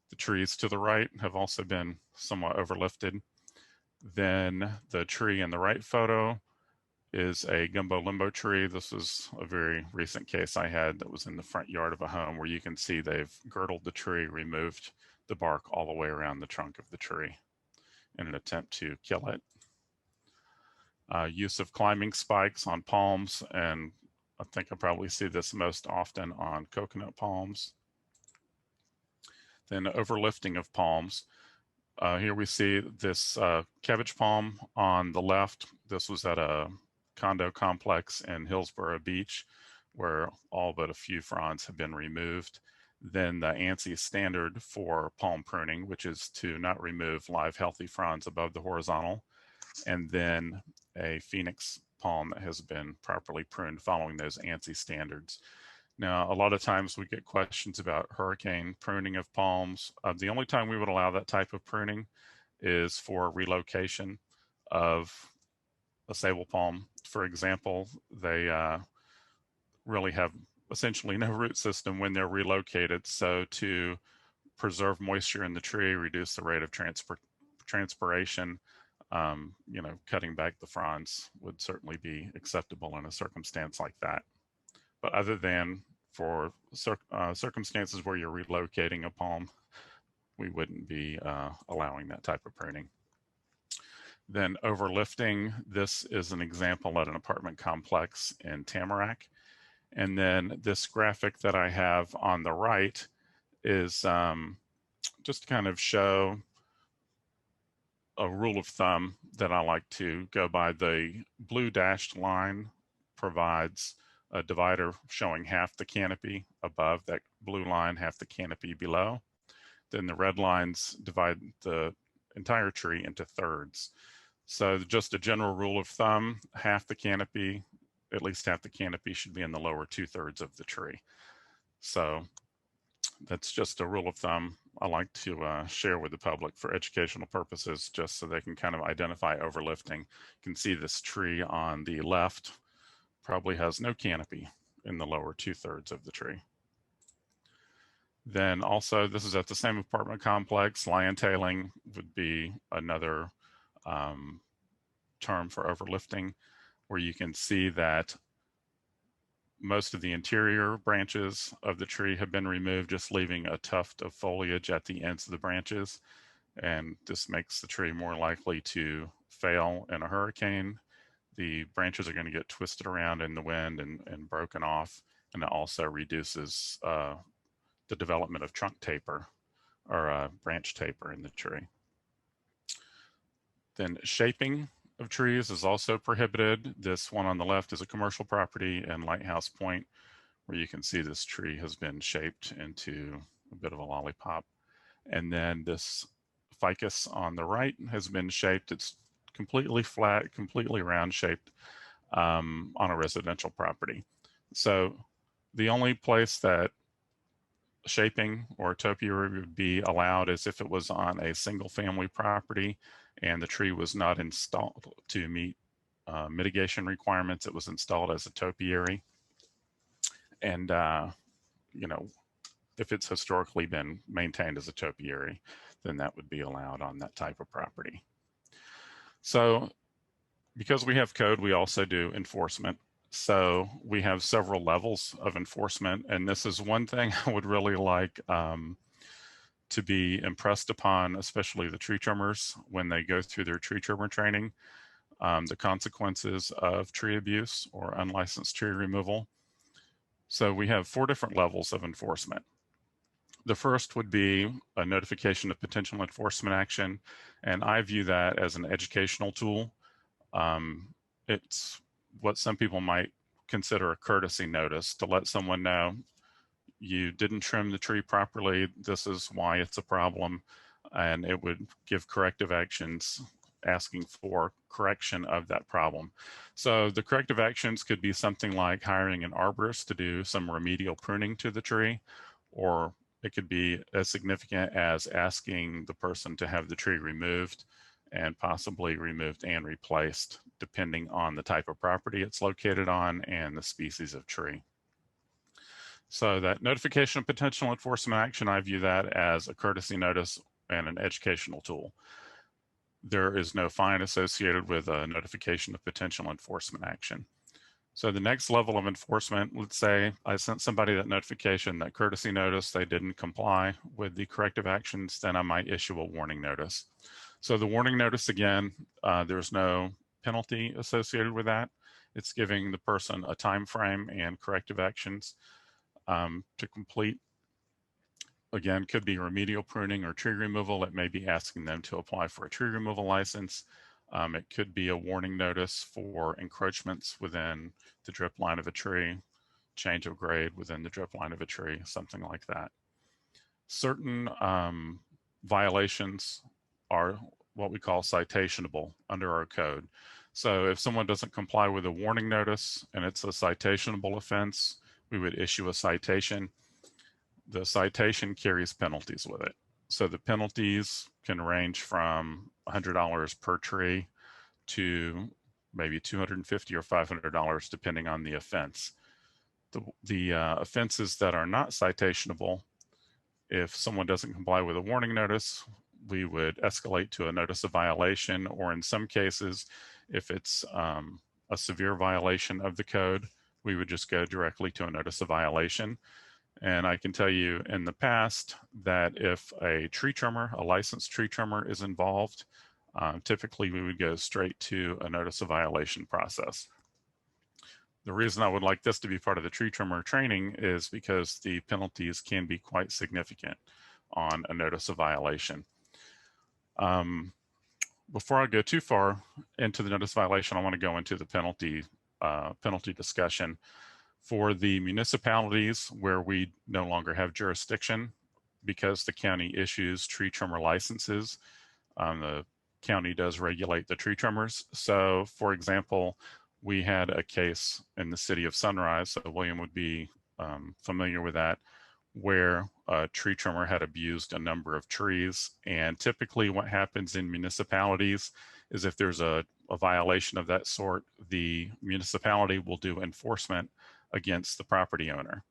the trees to the right have also been somewhat overlifted. Then the tree in the right photo is a gumbo limbo tree. This was a very recent case I had that was in the front yard of a home where you can see they've girdled the tree, removed the bark all the way around the trunk of the tree in an attempt to kill it. Use of climbing spikes on palms, and I think I probably see this most often on coconut palms. Then overlifting of palms. Here we see this cabbage palm on the left. This was at a condo complex in Hillsborough Beach where all but a few fronds have been removed. Then the ANSI standard for palm pruning, which is to not remove live healthy fronds above the horizontal, and then a phoenix palm that has been properly pruned following those ANSI standards. Now, a lot of times we get questions about hurricane pruning of palms. The only time we would allow that type of pruning is for relocation of a sable palm. For example, they really have essentially no root system when they're relocated. So to preserve moisture in the tree, reduce the rate of transpiration, cutting back the fronds would certainly be acceptable in a circumstance like that. But other than for circumstances where you're relocating a palm, we wouldn't be allowing that type of pruning. Then overlifting, this is an example at an apartment complex in Tamarack. And then this graphic that I have on the right is just to kind of show a rule of thumb that I like to go by. The blue dashed line provides a divider showing half the canopy above that blue line, half the canopy below. Then the red lines divide the entire tree into thirds. So just a general rule of thumb, half the canopy, at least half the canopy should be in the lower 2/3 of the tree. So that's just a rule of thumb I like to share with the public for educational purposes, just so they can kind of identify overlifting. You can see this tree on the left probably has no canopy in the lower 2/3 of the tree. Then also, this is at the same apartment complex. Lion tailing would be another term for overlifting, where you can see that most of the interior branches of the tree have been removed, just leaving a tuft of foliage at the ends of the branches. And this makes the tree more likely to fail in a hurricane. The branches are going to get twisted around in the wind and broken off. And it also reduces the development of trunk taper or branch taper in the tree. Then shaping of trees is also prohibited. This one on the left is a commercial property in Lighthouse Point, where you can see this tree has been shaped into a bit of a lollipop. And then this ficus on the right has been shaped. It's completely flat, completely round shaped on a residential property. So the only place that shaping or topiary would be allowed is if it was on a single family property and the tree was not installed to meet mitigation requirements. It was installed as a topiary. And, if it's historically been maintained as a topiary, then that would be allowed on that type of property. So because we have code, we also do enforcement. So we have several levels of enforcement. And this is one thing I would really like to be impressed upon, especially the tree trimmers, when they go through their tree trimmer training, the consequences of tree abuse or unlicensed tree removal. So we have 4 different levels of enforcement. The first would be a notification of potential enforcement action, and I view that as an educational tool. It's what some people might consider a courtesy notice to let someone know you didn't trim the tree properly, this is why it's a problem, and it would give corrective actions asking for correction of that problem. So the corrective actions could be something like hiring an arborist to do some remedial pruning to the tree, or it could be as significant as asking the person to have the tree removed and possibly removed and replaced, depending on the type of property it's located on and the species of tree. So that notification of potential enforcement action, I view that as a courtesy notice and an educational tool. There is no fine associated with a notification of potential enforcement action. So the next level of enforcement, let's say I sent somebody that notification, that courtesy notice, they didn't comply with the corrective actions, then I might issue a warning notice. So the warning notice, again, there's no penalty associated with that. It's giving the person a time frame and corrective actions to complete. Again, could be remedial pruning or tree removal. It may be asking them to apply for a tree removal license. It could be a warning notice for encroachments within the drip line of a tree, change of grade within the drip line of a tree, something like that. Certain violations are what we call citationable under our code. So if someone doesn't comply with a warning notice and it's a citationable offense, we would issue a citation. The citation carries penalties with it. So the penalties can range from $100 per tree to maybe $250 or $500, depending on the offense. The offenses that are not citationable, if someone doesn't comply with a warning notice, we would escalate to a notice of violation, or in some cases, if it's a severe violation of the code, we would just go directly to a notice of violation. And I can tell you in the past that if a tree trimmer, a licensed tree trimmer is involved, typically we would go straight to a notice of violation process. The reason I would like this to be part of the tree trimmer training is because the penalties can be quite significant on a notice of violation. Before I go too far into the notice violation, I want to go into the penalty discussion. For the municipalities where we no longer have jurisdiction, because the county issues tree trimmer licenses, the county does regulate the tree trimmers. So for example, we had a case in the city of Sunrise, so William would be familiar with that, where a tree trimmer had abused a number of trees. And typically what happens in municipalities is if there's a violation of that sort, the municipality will do enforcement against the property owner,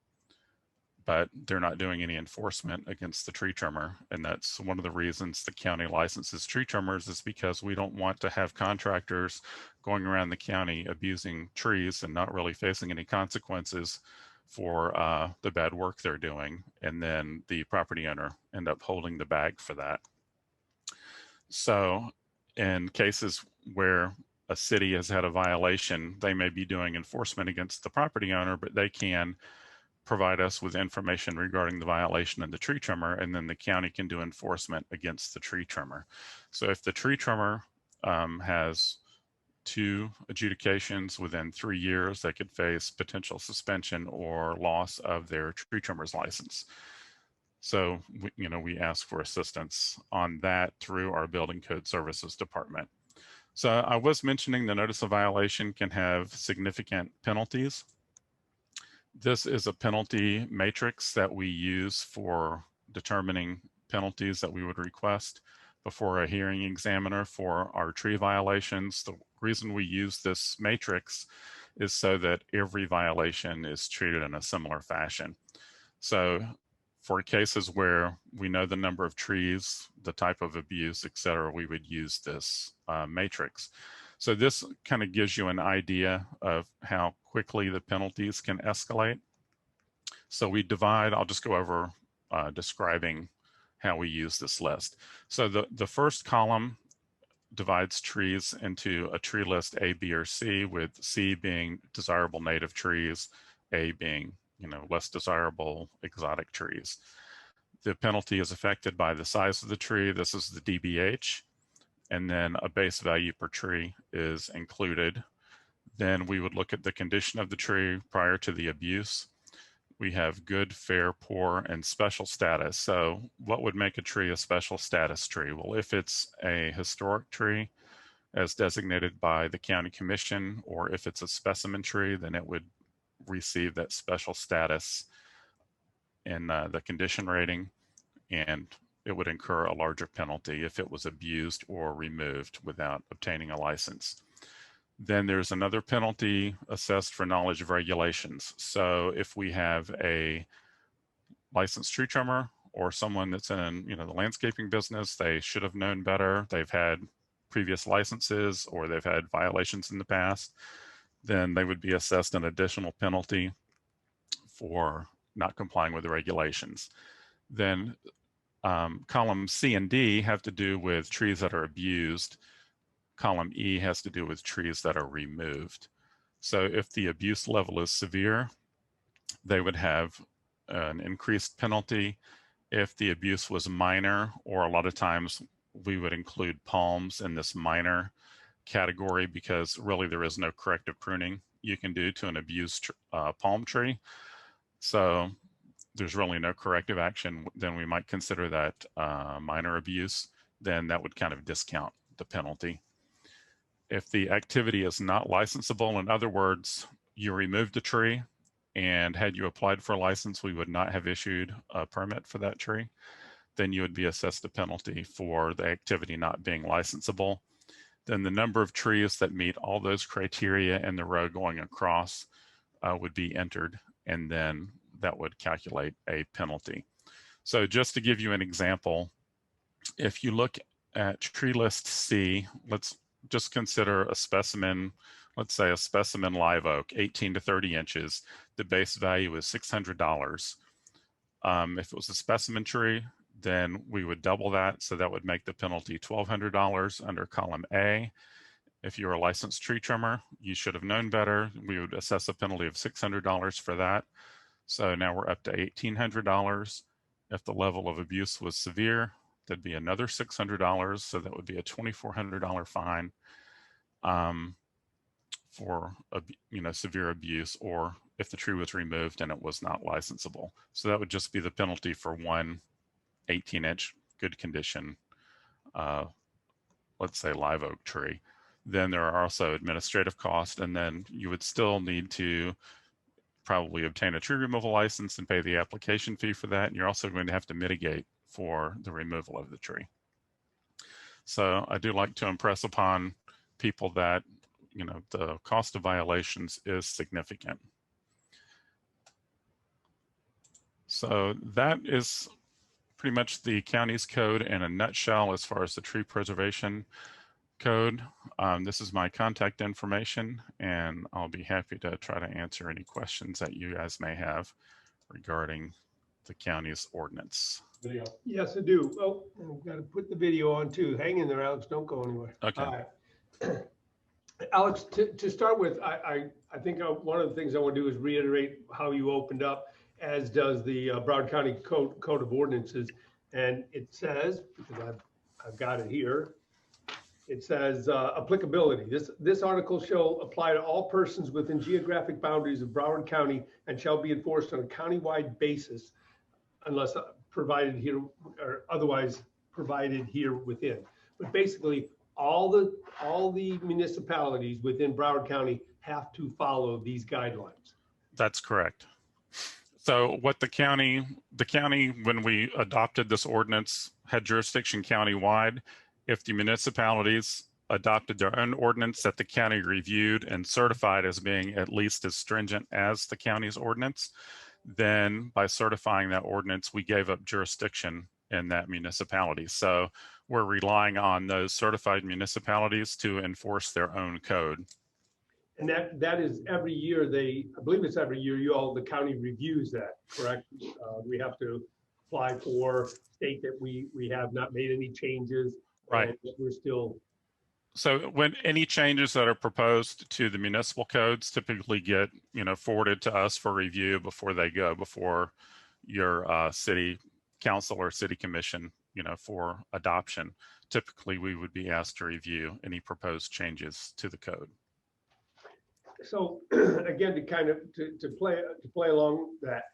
but they're not doing any enforcement against the tree trimmer. And that's one of the reasons the county licenses tree trimmers, is because we don't want to have contractors going around the county abusing trees and not really facing any consequences for the bad work they're doing, and then the property owner end up holding the bag for that. So in cases where a city has had a violation, they may be doing enforcement against the property owner, but they can provide us with information regarding the violation of the tree trimmer, and then the county can do enforcement against the tree trimmer. So if the tree trimmer has 2 adjudications within 3 years, they could face potential suspension or loss of their tree trimmer's license. So we ask for assistance on that through our Building Code Services Department. So I was mentioning the notice of violation can have significant penalties. This is a penalty matrix that we use for determining penalties that we would request before a hearing examiner for our tree violations. The reason we use this matrix is so that every violation is treated in a similar fashion. So for cases where we know the number of trees, the type of abuse, et cetera, we would use this matrix. So this kind of gives you an idea of how quickly the penalties can escalate. So we divide, I'll just go over describing how we use this list. So the first column divides trees into a tree list A, B, or C, with C being desirable native trees, A being, less desirable exotic trees. The penalty is affected by the size of the tree. This is the DBH, and then a base value per tree is included. Then we would look at the condition of the tree prior to the abuse. We have good, fair, poor, and special status. So what would make a tree a special status tree? Well, if it's a historic tree as designated by the county commission, or if it's a specimen tree, then it would receive that special status in the condition rating, and it would incur a larger penalty if it was abused or removed without obtaining a license. Then there's another penalty assessed for knowledge of regulations. So if we have a licensed tree trimmer or someone that's in the landscaping business, they should have known better. They've had previous licenses or they've had violations in the past, then they would be assessed an additional penalty for not complying with the regulations. Then column C and D have to do with trees that are abused. Column E has to do with trees that are removed. So if the abuse level is severe, they would have an increased penalty. If the abuse was minor, or a lot of times we would include palms in this minor category because really there is no corrective pruning you can do to an abused palm tree. So there's really no corrective action, then we might consider that minor abuse. Then that would kind of discount the penalty. If the activity is not licensable, in other words, you removed a tree, and had you applied for a license, we would not have issued a permit for that tree, then you would be assessed a penalty for the activity not being licensable. Then the number of trees that meet all those criteria in the row going across would be entered, and then that would calculate a penalty. So just to give you an example, if you look at tree list C, let's just consider a specimen, let's say a specimen live oak, 18 to 30 inches. The base value is $600. If it was a specimen tree, then we would double that. So that would make the penalty $1,200 under column A. If you're a licensed tree trimmer, you should have known better. We would assess a penalty of $600 for that. So now we're up to $1,800. If the level of abuse was severe, that'd be another $600. So that would be a $2,400 fine for severe abuse, or if the tree was removed and it was not licensable. So that would just be the penalty for one 18-inch good condition, let's say live oak tree. Then there are also administrative costs, and then you would still need to probably obtain a tree removal license and pay the application fee for that. And you're also going to have to mitigate for the removal of the tree. So I do like to impress upon people that, the cost of violations is significant. So that is pretty much the county's code in a nutshell as far as the tree preservation code. This is my contact information, and I'll be happy to try to answer any questions that you guys may have regarding the county's ordinance. Video. Yes, I do. Oh, I've got to put the video on too. Hang in there, Alex. Don't go anywhere. Okay. All right. Alex, to start with, I think one of the things I want to do is reiterate how you opened up, as does the Broward County Code of Ordinances. And it says, because I've got it here, it says applicability. This article shall apply to all persons within geographic boundaries of Broward County and shall be enforced on a countywide basis unless provided here or otherwise provided here within. But basically, all the municipalities within Broward County have to follow these guidelines. That's correct. So what the county, when we adopted this ordinance, had jurisdiction countywide. If the municipalities adopted their own ordinance that the county reviewed and certified as being at least as stringent as the county's ordinance, then by certifying that ordinance, we gave up jurisdiction in that municipality. So we're relying on those certified municipalities to enforce their own code. And that is every year I believe it's every year the county reviews that, correct? We have to apply for, state that we have not made any changes. Right. And that we're still. So when any changes that are proposed to the municipal codes typically get, forwarded to us for review before they go before your city council or city commission, for adoption. Typically, we would be asked to review any proposed changes to the code. So again, to kind of to play along that,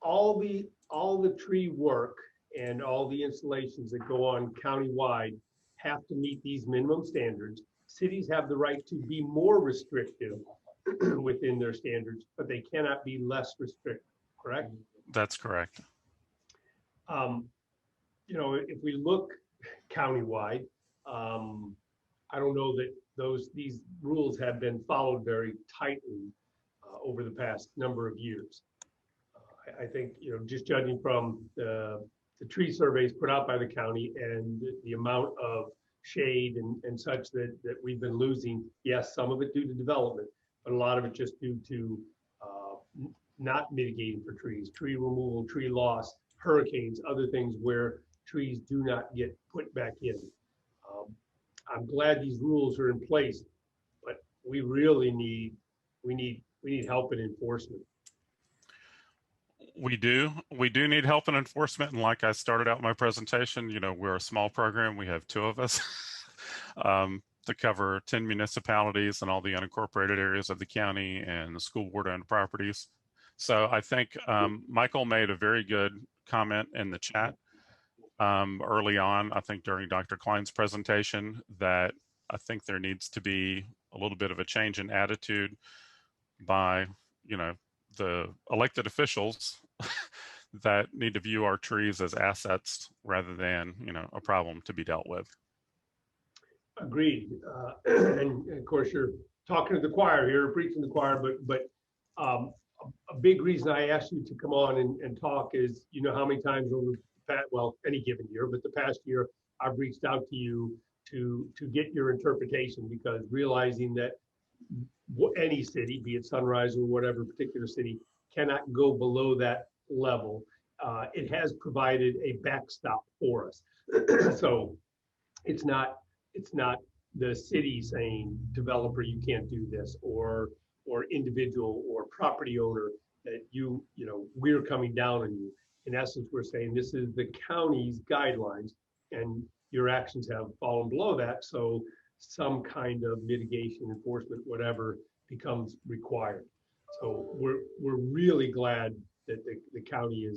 all the tree work and all the installations that go on countywide have to meet these minimum standards. Cities have the right to be more restrictive within their standards, but they cannot be less restrictive, correct? That's correct. If we look countywide, I don't know that these rules have been followed very tightly over the past number of years. I think, just judging from the tree surveys put out by the county and the amount of shade and such that we've been losing, yes, some of it due to development, but a lot of it just due to not mitigating for trees, tree removal, tree loss, hurricanes, other things where trees do not get put back in. I'm glad these rules are in place, but we really need help in enforcement. We do need help in enforcement. And like I started out my presentation, we're a small program. We have 2 of us to cover 10 municipalities and all the unincorporated areas of the county and the school board owned properties. So I think Michael made a very good comment in the chat early on, I think during Dr. Klein's presentation, that I think there needs to be a little bit of a change in attitude by, the elected officials that need to view our trees as assets rather than, a problem to be dealt with. Agreed. And of course, you're talking to the choir here, preaching the choir, but a big reason I asked you to come on and talk is, how many times over any given year, but the past year, I've reached out to you to get your interpretation, because realizing that any city, be it Sunrise or whatever particular city, cannot go below that level. It has provided a backstop for us. So it's not the city saying, developer, you can't do this, or individual or property owner that we're coming down on you. In essence, we're saying this is the county's guidelines and your actions have fallen below that. So some kind of mitigation, enforcement, whatever becomes required. So we're really glad that the county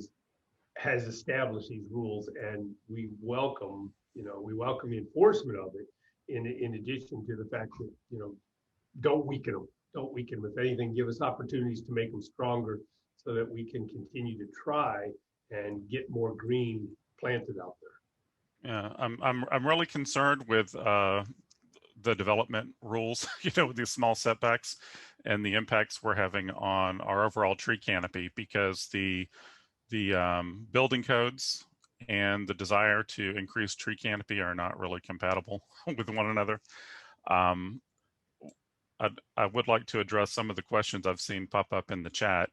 has established these rules, and we welcome the enforcement of it. In addition to the fact that don't weaken them. If anything, give us opportunities to make them stronger, so that we can continue to try and get more green planted out there. Yeah, I'm really concerned with the development rules, with these small setbacks and the impacts we're having on our overall tree canopy, because the building codes and the desire to increase tree canopy are not really compatible with one another. I would like to address some of the questions I've seen pop up in the chat.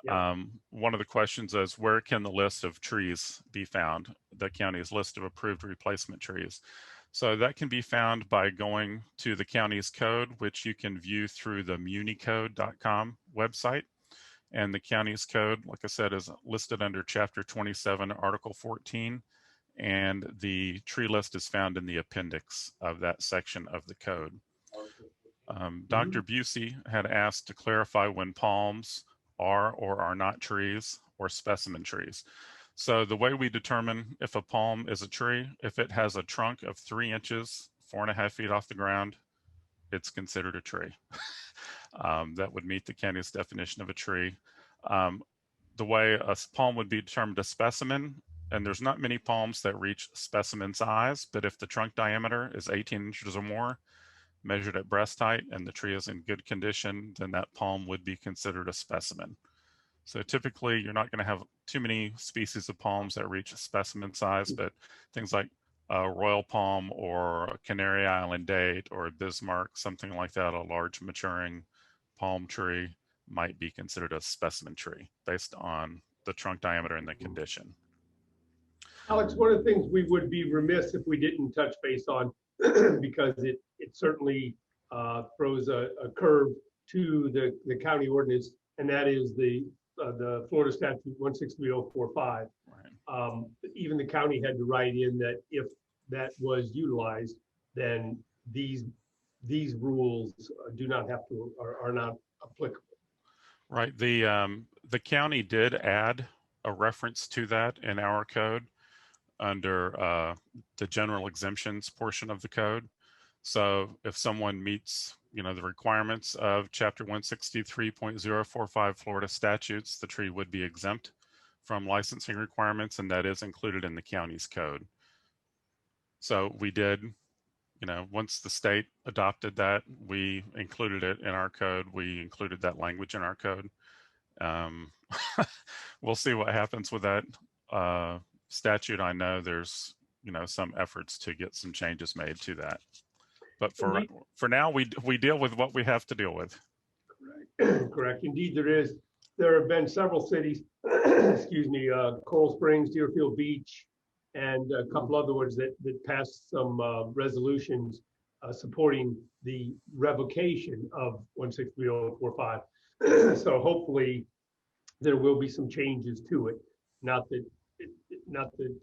Yeah. One of the questions is, where can the list of trees be found? The county's list of approved replacement trees. So that can be found by going to the county's code, which you can view through the municode.com website. And the county's code, like I said, is listed under Chapter 27, Article 14. And the tree list is found in the appendix of that section of the code. Dr. Busey had asked to clarify when palms are or are not trees or specimen trees. So the way we determine if a palm is a tree, if it has a trunk of 3 inches, 4.5 feet off the ground, it's considered a tree. That would meet the county's definition of a tree. The way a palm would be determined a specimen, and there's not many palms that reach specimen size, but if the trunk diameter is 18 inches or more, measured at breast height, and the tree is in good condition, then that palm would be considered a specimen. So typically, you're not going to have too many species of palms that reach a specimen size, but things like a royal palm or a Canary Island date or a Bismarck, something like that, a large maturing palm tree might be considered a specimen tree based on the trunk diameter and the condition. Alex, one of the things we would be remiss if we didn't touch base on, because it certainly throws a curve to the county ordinance, and that is the Florida statute 163045. Right. Even the county had to write in that if that was utilized, then these rules do not have to, are not applicable. Right. The county did add a reference to that in our code under the general exemptions portion of the code. So if someone meets, the requirements of Chapter 163.045 Florida statutes, the tree would be exempt from licensing requirements, and that is included in the county's code. So we did, once the state adopted that, we included it in our code. We included that language in our code. We'll see what happens with that statute. I know there's, some efforts to get some changes made to that. But for now, we deal with what we have to deal with. Correct. Correct. Indeed, there have been several cities, excuse me, Coral Springs, Deerfield Beach, and a couple other ones that passed some resolutions supporting the revocation of 163045. So hopefully there will be some changes to it. Not that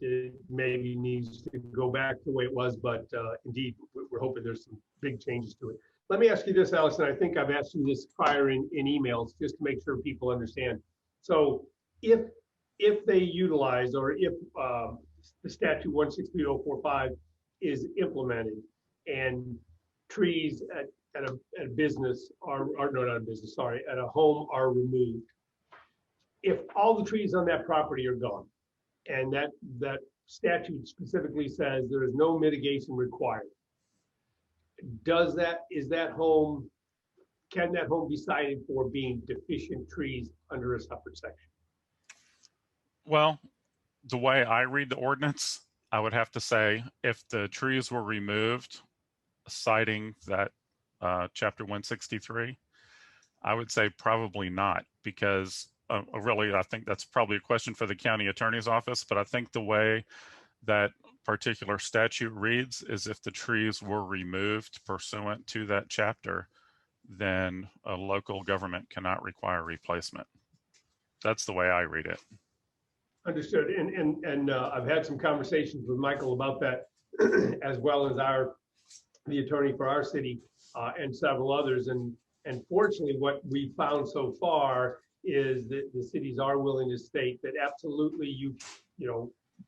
it maybe needs to go back the way it was, but indeed, we're hoping there's some big changes to it. Let me ask you this, Alex, and I think I've asked you this prior in emails, just to make sure people understand. So if they utilize, or if the statute 163045 is implemented and trees at a business are no, not a business, sorry, at a home are removed, if all the trees on that property are gone, and that statute specifically says there is no mitigation required, can that home be cited for being deficient trees under a separate section? Well, the way I read the ordinance, I would have to say if the trees were removed, citing that Chapter 163, I would say probably not, because really, I think that's probably a question for the county attorney's office, but I think the way that particular statute reads is if the trees were removed pursuant to that chapter, then a local government cannot require replacement. That's the way I read it. Understood. And I've had some conversations with Michael about that, as well as the attorney for our city and several others. And fortunately, what we found so far is that the cities are willing to state that absolutely you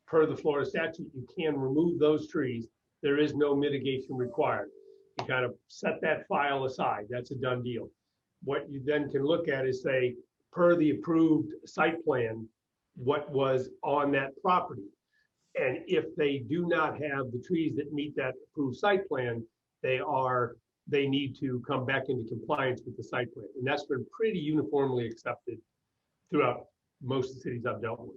per the Florida statute, you can remove those trees. There is no mitigation required. You kind of set that file aside. That's a done deal. What you then can look at is say, per the approved site plan, what was on that property. And if they do not have the trees that meet that approved site plan, they need to come back into compliance with the site plan. And that's been pretty uniformly accepted throughout most of the cities I've dealt with.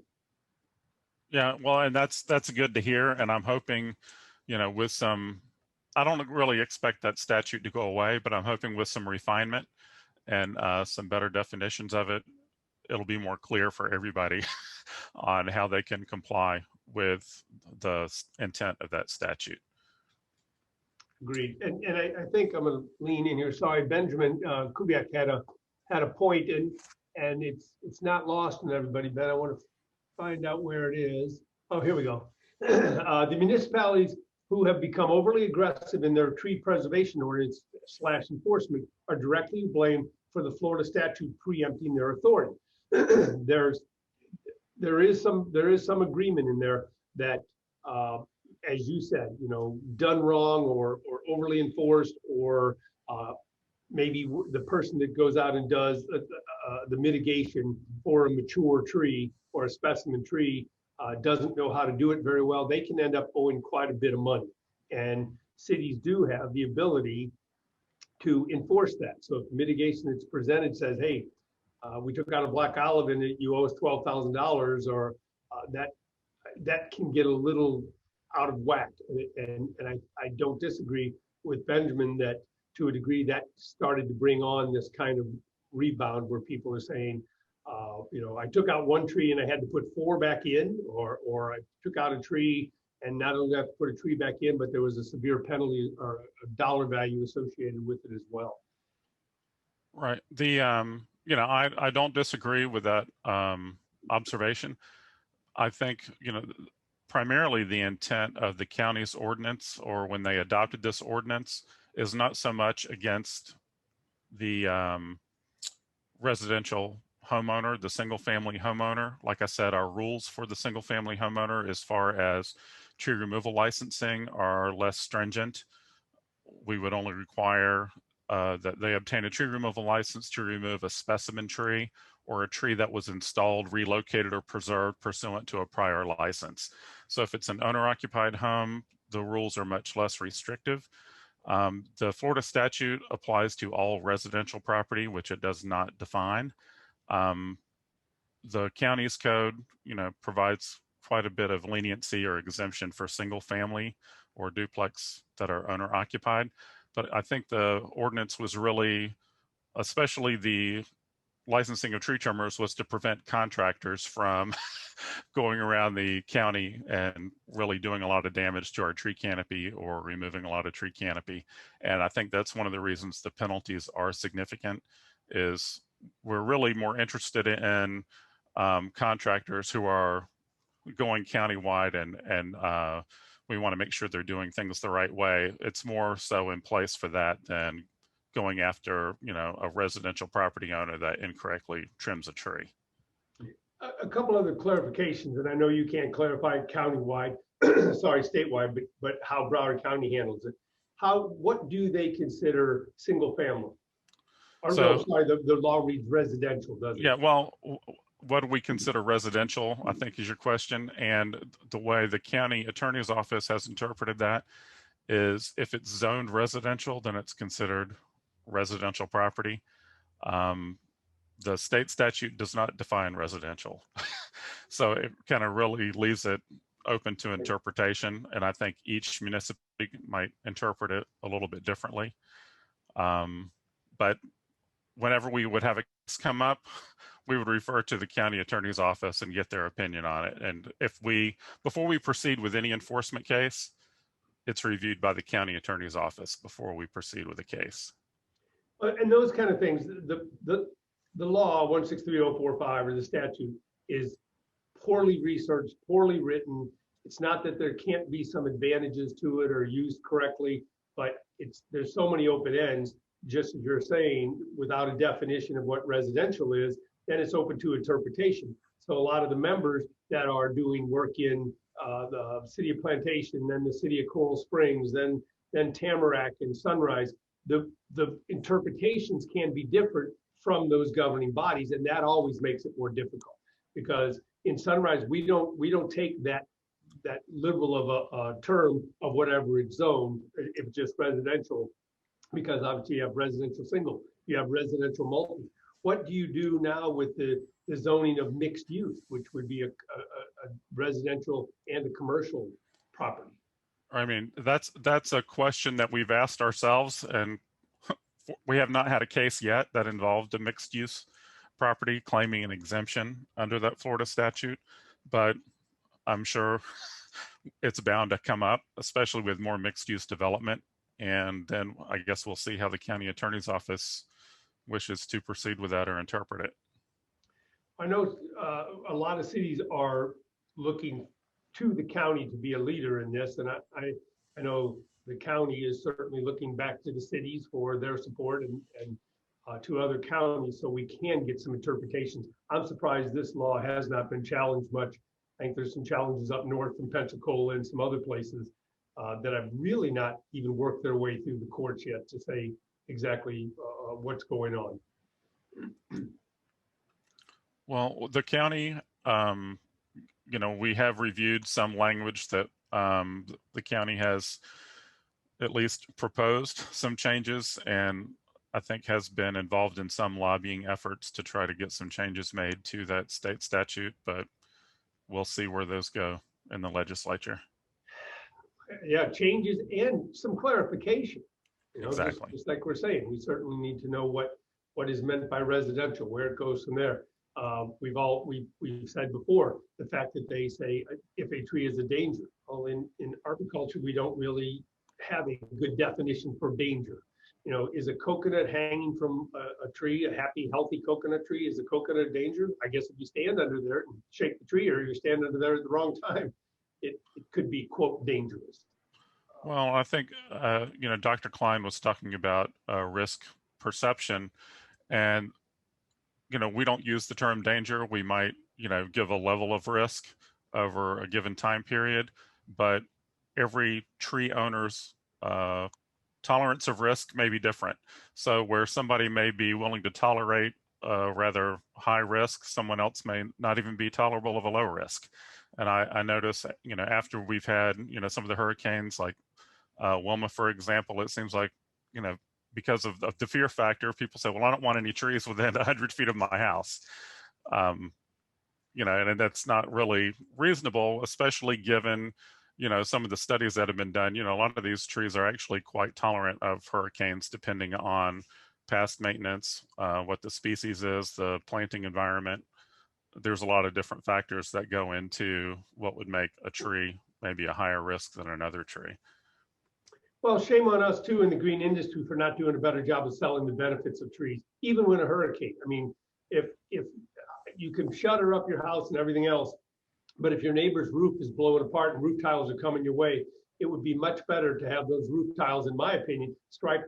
Yeah, well, and that's good to hear. And I'm hoping, with some, I don't really expect that statute to go away, but I'm hoping with some refinement and some better definitions of it, it'll be more clear for everybody on how they can comply with the intent of that statute. Agreed. And I think I'm going to lean in here. Sorry, Benjamin Kubiak had a point, and it's not lost on everybody, Ben. I want to find out where it is. Oh, here we go. The municipalities who have become overly aggressive in their tree preservation ordinance / enforcement are directly blamed for the Florida statute preempting their authority. There is some agreement in there that, as you said, done wrong or overly enforced, or maybe the person that goes out and does the mitigation for a mature tree or a specimen tree doesn't know how to do it very well. They can end up owing quite a bit of money, and cities do have the ability to enforce that. So if mitigation that's presented says, hey, we took out a black olive and you owe us $12,000, or that can get a little out of whack. And I don't disagree with Benjamin that to a degree that started to bring on this kind of rebound where people are saying, I took out one tree and I had to put 4 back in, or I took out a tree and not only have to put a tree back in, but there was a severe penalty or a dollar value associated with it as well. Right. I don't disagree with that observation. I think, primarily the intent of the county's ordinance, or when they adopted this ordinance, is not so much against the residential homeowner, the single family homeowner. Like I said, our rules for the single family homeowner as far as tree removal licensing are less stringent. We would only require that they obtain a tree removal license to remove a specimen tree or a tree that was installed, relocated, or preserved pursuant to a prior license. So if it's an owner-occupied home, the rules are much less restrictive. The Florida statute applies to all residential property, which it does not define. The county's code, provides quite a bit of leniency or exemption for single family or duplex that are owner occupied. But I think the ordinance was really, especially the licensing of tree trimmers, was to prevent contractors from going around the county and really doing a lot of damage to our tree canopy or removing a lot of tree canopy. And I think that's one of the reasons the penalties are significant, is we're really more interested in contractors who are going countywide, and we want to make sure they're doing things the right way. It's more so in place for that than going after, a residential property owner that incorrectly trims a tree. A couple other clarifications, and I know you can't clarify countywide, sorry, statewide, but how Broward County handles it. What do they consider single family? Or no, sorry, the law reads residential, doesn't it? Yeah, well, what do we consider residential, I think, is your question. And the way the county attorney's office has interpreted that is, if it's zoned residential, then it's considered residential property. The state statute does not define residential. So it kind of really leaves it open to interpretation. And I think each municipality might interpret it a little bit differently. But whenever we would have a case come up, we would refer to the county attorney's office and get their opinion on it. And before we proceed with any enforcement case, it's reviewed by the county attorney's office before we proceed with a case. And those kind of things, the law 163045 or the statute is poorly researched, poorly written. It's not that there can't be some advantages to it or used correctly, but there's so many open ends, just as you're saying, without a definition of what residential is, then it's open to interpretation. So a lot of the members that are doing work in the city of Plantation, then the city of Coral Springs, then Tamarack and Sunrise, the interpretations can be different from those governing bodies, and that always makes it more difficult, because in Sunrise we don't take that liberal of a term of whatever it's zoned, if it's just residential, because obviously you have residential single, you have residential multi. What do you do now with the zoning of mixed use, which would be a residential and a commercial property? I mean, that's a question that we've asked ourselves, and we have not had a case yet that involved a mixed use property claiming an exemption under that Florida statute, but I'm sure it's bound to come up, especially with more mixed use development. And then I guess we'll see how the county attorney's office wishes to proceed with that or interpret it. I know a lot of cities are looking to the county to be a leader in this, and I know the county is certainly looking back to the cities for their support and to other counties, so we can get some interpretations. I'm surprised this law has not been challenged much. I think there's some challenges up north in Pensacola and some other places that have really not even worked their way through the courts yet to say exactly what's going on. Well, the county, we have reviewed some language that the county has at least proposed some changes, and I think has been involved in some lobbying efforts to try to get some changes made to that state statute, but we'll see where those go in the legislature. Yeah, changes and some clarification. Exactly. Just like we're saying, we certainly need to know what is meant by residential, where it goes from there. We've said before, the fact that they say if a tree is a danger. Well, in arboriculture, we don't really have a good definition for danger. You know, is a coconut hanging from a tree, a happy, healthy coconut tree, is a coconut a danger? I guess if you stand under there and shake the tree, or you're standing under there at the wrong time, it could be, quote, dangerous. Well, I think, Dr. Klein was talking about risk perception, and, we don't use the term danger. We might, give a level of risk over a given time period, but every tree owner's tolerance of risk may be different. So where somebody may be willing to tolerate a rather high risk, someone else may not even be tolerable of a low risk. And I notice, after we've had, some of the hurricanes like Wilma, for example, it seems like, because of the fear factor, people say, well, I don't want any trees within 100 feet of my house. And that's not really reasonable, especially given, some of the studies that have been done. A lot of these trees are actually quite tolerant of hurricanes, depending on past maintenance, what the species is, the planting environment. There's a lot of different factors that go into what would make a tree maybe a higher risk than another tree. Well, shame on us too in the green industry for not doing a better job of selling the benefits of trees, even when a hurricane. I mean, if you can shutter up your house and everything else, but if your neighbor's roof is blowing apart and roof tiles are coming your way, it would be much better to have those roof tiles, in my opinion, strike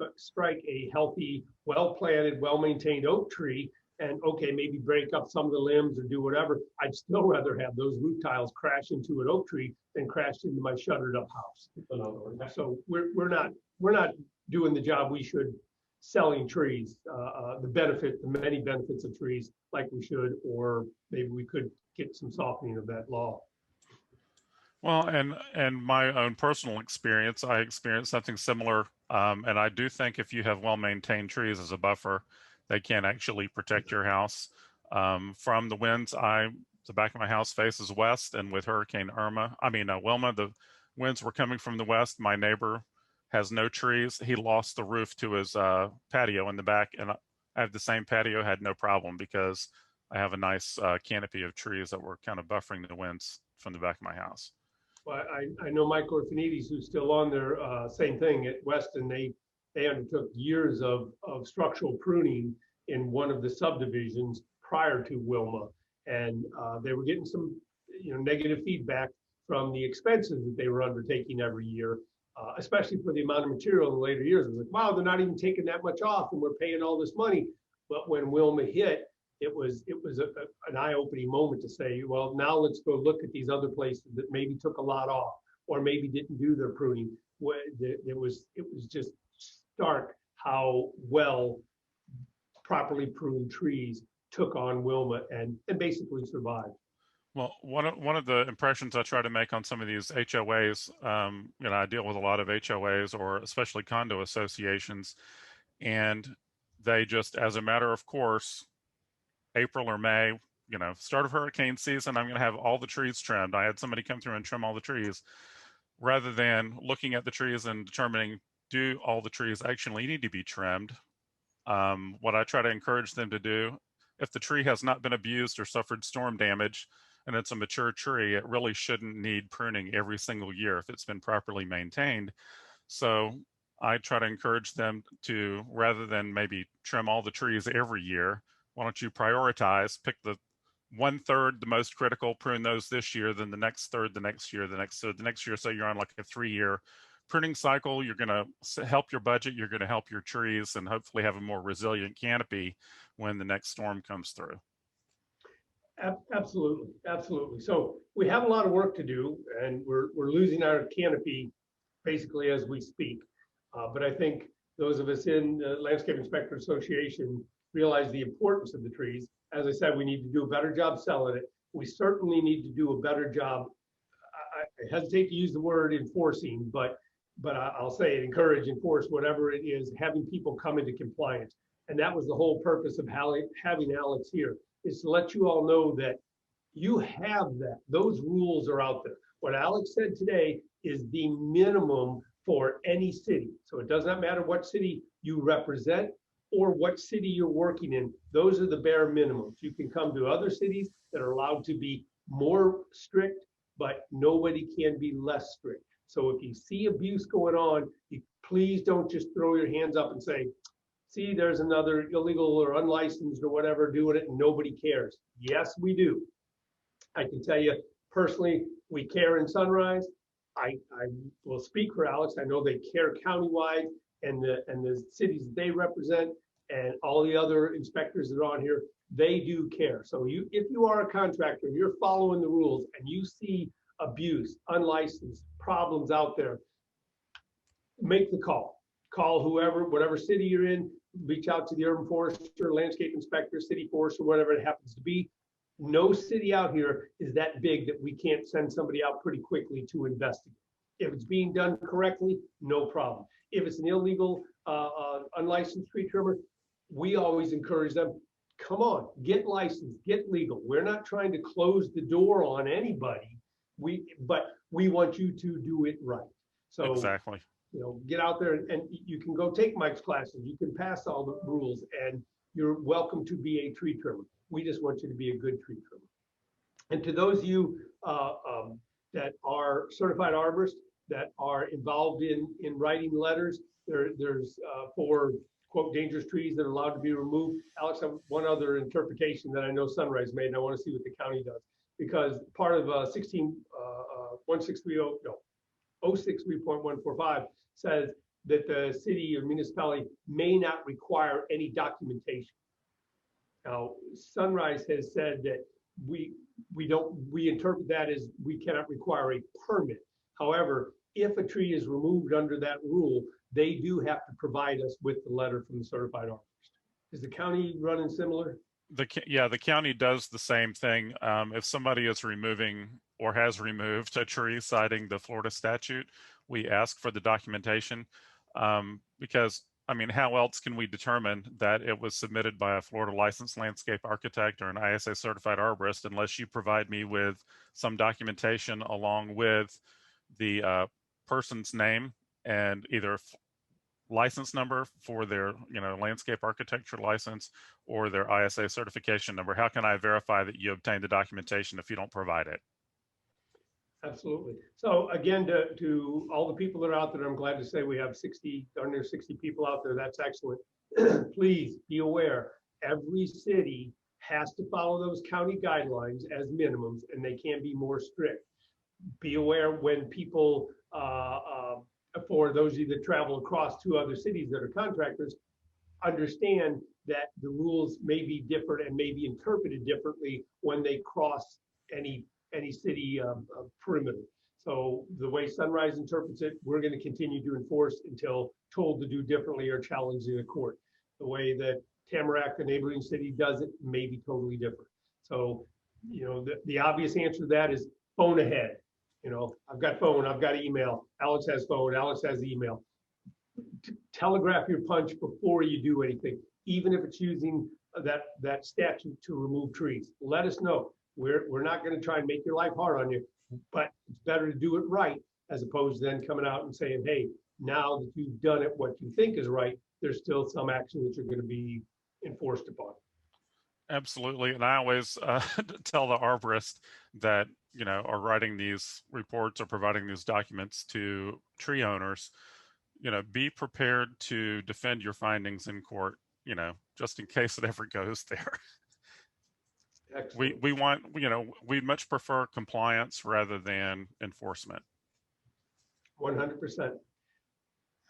a healthy, well-planted, well-maintained oak tree, and okay, maybe break up some of the limbs or do whatever. I'd still rather have those roof tiles crash into an oak tree than crash into my shuttered up house. So we're not doing the job we should selling trees, the many benefits of trees like we should, or maybe we could get some softening of that law. Well, and my own personal experience, I experienced something similar. And I do think if you have well-maintained trees as a buffer, they can actually protect your house from the winds. The back of my house faces west, and with Hurricane Wilma, the winds were coming from the west. My neighbor has no trees. He lost the roof to his patio in the back, and I have the same patio, had no problem because I have a nice canopy of trees that were kind of buffering the winds from the back of my house. Well, I know Mike Orphanides, who's still on there, same thing at Weston. They undertook years of structural pruning in one of the subdivisions prior to Wilma, and they were getting some negative feedback from the expenses that they were undertaking every year, especially for the amount of material in the later years. It was like, wow, they're not even taking that much off, and we're paying all this money. But when Wilma hit, it was an eye-opening moment to say, well, now let's go look at these other places that maybe took a lot off or maybe didn't do their pruning. It was just stark how well properly pruned trees took on Wilma and basically survived. Well, one of the impressions I try to make on some of these HOAs, I deal with a lot of HOAs or especially condo associations, and they just, as a matter of course, April or May, start of hurricane season, I'm going to have all the trees trimmed. I had somebody come through and trim all the trees, rather than looking at the trees and determining, do all the trees actually need to be trimmed? What I try to encourage them to do, if the tree has not been abused or suffered storm damage, and it's a mature tree, it really shouldn't need pruning every single year if it's been properly maintained. So I try to encourage them to, rather than maybe trim all the trees every year, why don't you prioritize, pick the 1/3, the most critical, prune those this year, then the next third, the next year, the next third, the next year. So you're on like a 3-year pruning cycle. You're going to help your budget. You're going to help your trees and hopefully have a more resilient canopy when the next storm comes through. Absolutely. Absolutely. So we have a lot of work to do, and we're losing our canopy basically as we speak. But I think those of us in the Landscape Inspector Association realize the importance of the trees. As I said, we need to do a better job selling it. We certainly need to do a better job. I hesitate to use the word enforcing, but I'll say it, encourage, enforce, whatever it is, having people come into compliance. And that was the whole purpose of having Alex here, is to let you all know that you have that. Those rules are out there. What Alex said today is the minimum for any city. So it does not matter what city you represent or what city you're working in. Those are the bare minimums. You can come to other cities that are allowed to be more strict, but nobody can be less strict. So if you see abuse going on, you please don't just throw your hands up and say, see, there's another illegal or unlicensed or whatever doing it and nobody cares. Yes, we do. I can tell you personally, we care in Sunrise. I will speak for Alex. I know they care countywide, and the cities that they represent and all the other inspectors that are on here, they do care. So if you are a contractor, you're following the rules and you see abuse, unlicensed, problems out there, make the call. Call whoever, whatever city you're in, reach out to the urban forester, landscape inspector, city forester, whatever it happens to be. No city out here is that big that we can't send somebody out pretty quickly to investigate. If it's being done correctly, no problem. If it's an illegal, unlicensed tree trimmer, we always encourage them, come on, get licensed, get legal. We're not trying to close the door on anybody, but we want you to do it right. So Exactly. Get out there and you can go take Mike's classes. You can pass all the rules and you're welcome to be a tree trimmer. We just want you to be a good tree trimmer. And to those of you that are certified arborists that are involved in writing letters, there's for quote dangerous trees that are allowed to be removed. Alex, I have one other interpretation that I know Sunrise made, and I want to see what the county does, because part of 063.145 says that the city or municipality may not require any documentation. Now, Sunrise has said that we interpret that as we cannot require a permit. However, if a tree is removed under that rule, they do have to provide us with the letter from the certified arborist. Is the county running similar? The county does the same thing. If somebody is removing or has removed a tree citing the Florida statute, we ask for the documentation because, I mean, how else can we determine that it was submitted by a Florida licensed landscape architect or an ISA certified arborist unless you provide me with some documentation along with the person's name and either license number for their landscape architecture license or their ISA certification number. How can I verify that you obtained the documentation if you don't provide it? Absolutely. So again, to all the people that are out there, I'm glad to say we have 60 people out there. That's excellent. Please be aware, every city has to follow those county guidelines as minimums, and they can be more strict. Be aware when people, for those of you that travel across to other cities that are contractors, understand that the rules may be different and may be interpreted differently when they cross any city perimeter. So the way Sunrise interprets it, we're going to continue to enforce until told to do differently or challenged in a court. The way that Tamarack, the neighboring city, does it may be totally different. So, the obvious answer to that is phone ahead. I've got phone, I've got email. Alex has phone, Alex has email. Telegraph your punch before you do anything, even if it's using that statute to remove trees. Let us know. We're not going to try and make your life hard on you, but it's better to do it right as opposed to then coming out and saying, hey, now that you've done it what you think is right, there's still some action that you're going to be enforced upon. Absolutely. And I always tell the arborist that, are writing these reports or providing these documents to tree owners, be prepared to defend your findings in court, just in case it ever goes there. We want, we'd much prefer compliance rather than enforcement. 100%.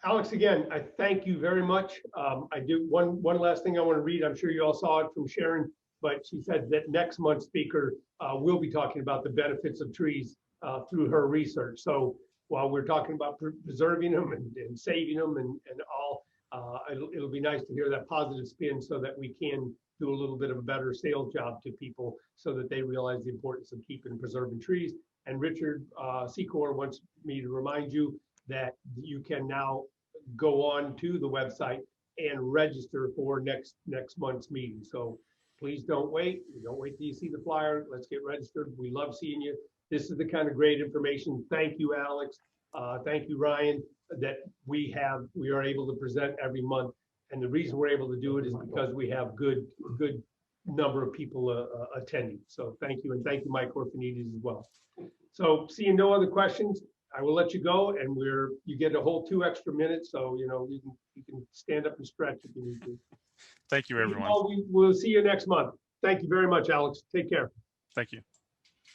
Alex, again, I thank you very much. I do one last thing I want to read. I'm sure you all saw it from Sharon, but she said that next month's speaker will be talking about the benefits of trees through her research. So while we're talking about preserving them and saving them and all, it'll be nice to hear that positive spin so that we can do a little bit of a better sales job to people so that they realize the importance of keeping and preserving trees. And Richard Secor wants me to remind you that you can now go on to the website and register for next month's meeting. So please don't wait. Don't wait till you see the flyer. Let's get registered. We love seeing you. This is the kind of great information. Thank you, Alex. Thank you, Ryan, that we are able to present every month. And the reason we're able to do it is because we have good number of people attending. So thank you, and thank you, Mike Orphanides, as well. So seeing no other questions, I will let you go, and you get a whole 2 extra minutes, so you can stand up and stretch if you need to. Thank you, everyone. We'll see you next month. Thank you very much, Alex. Take care. Thank you.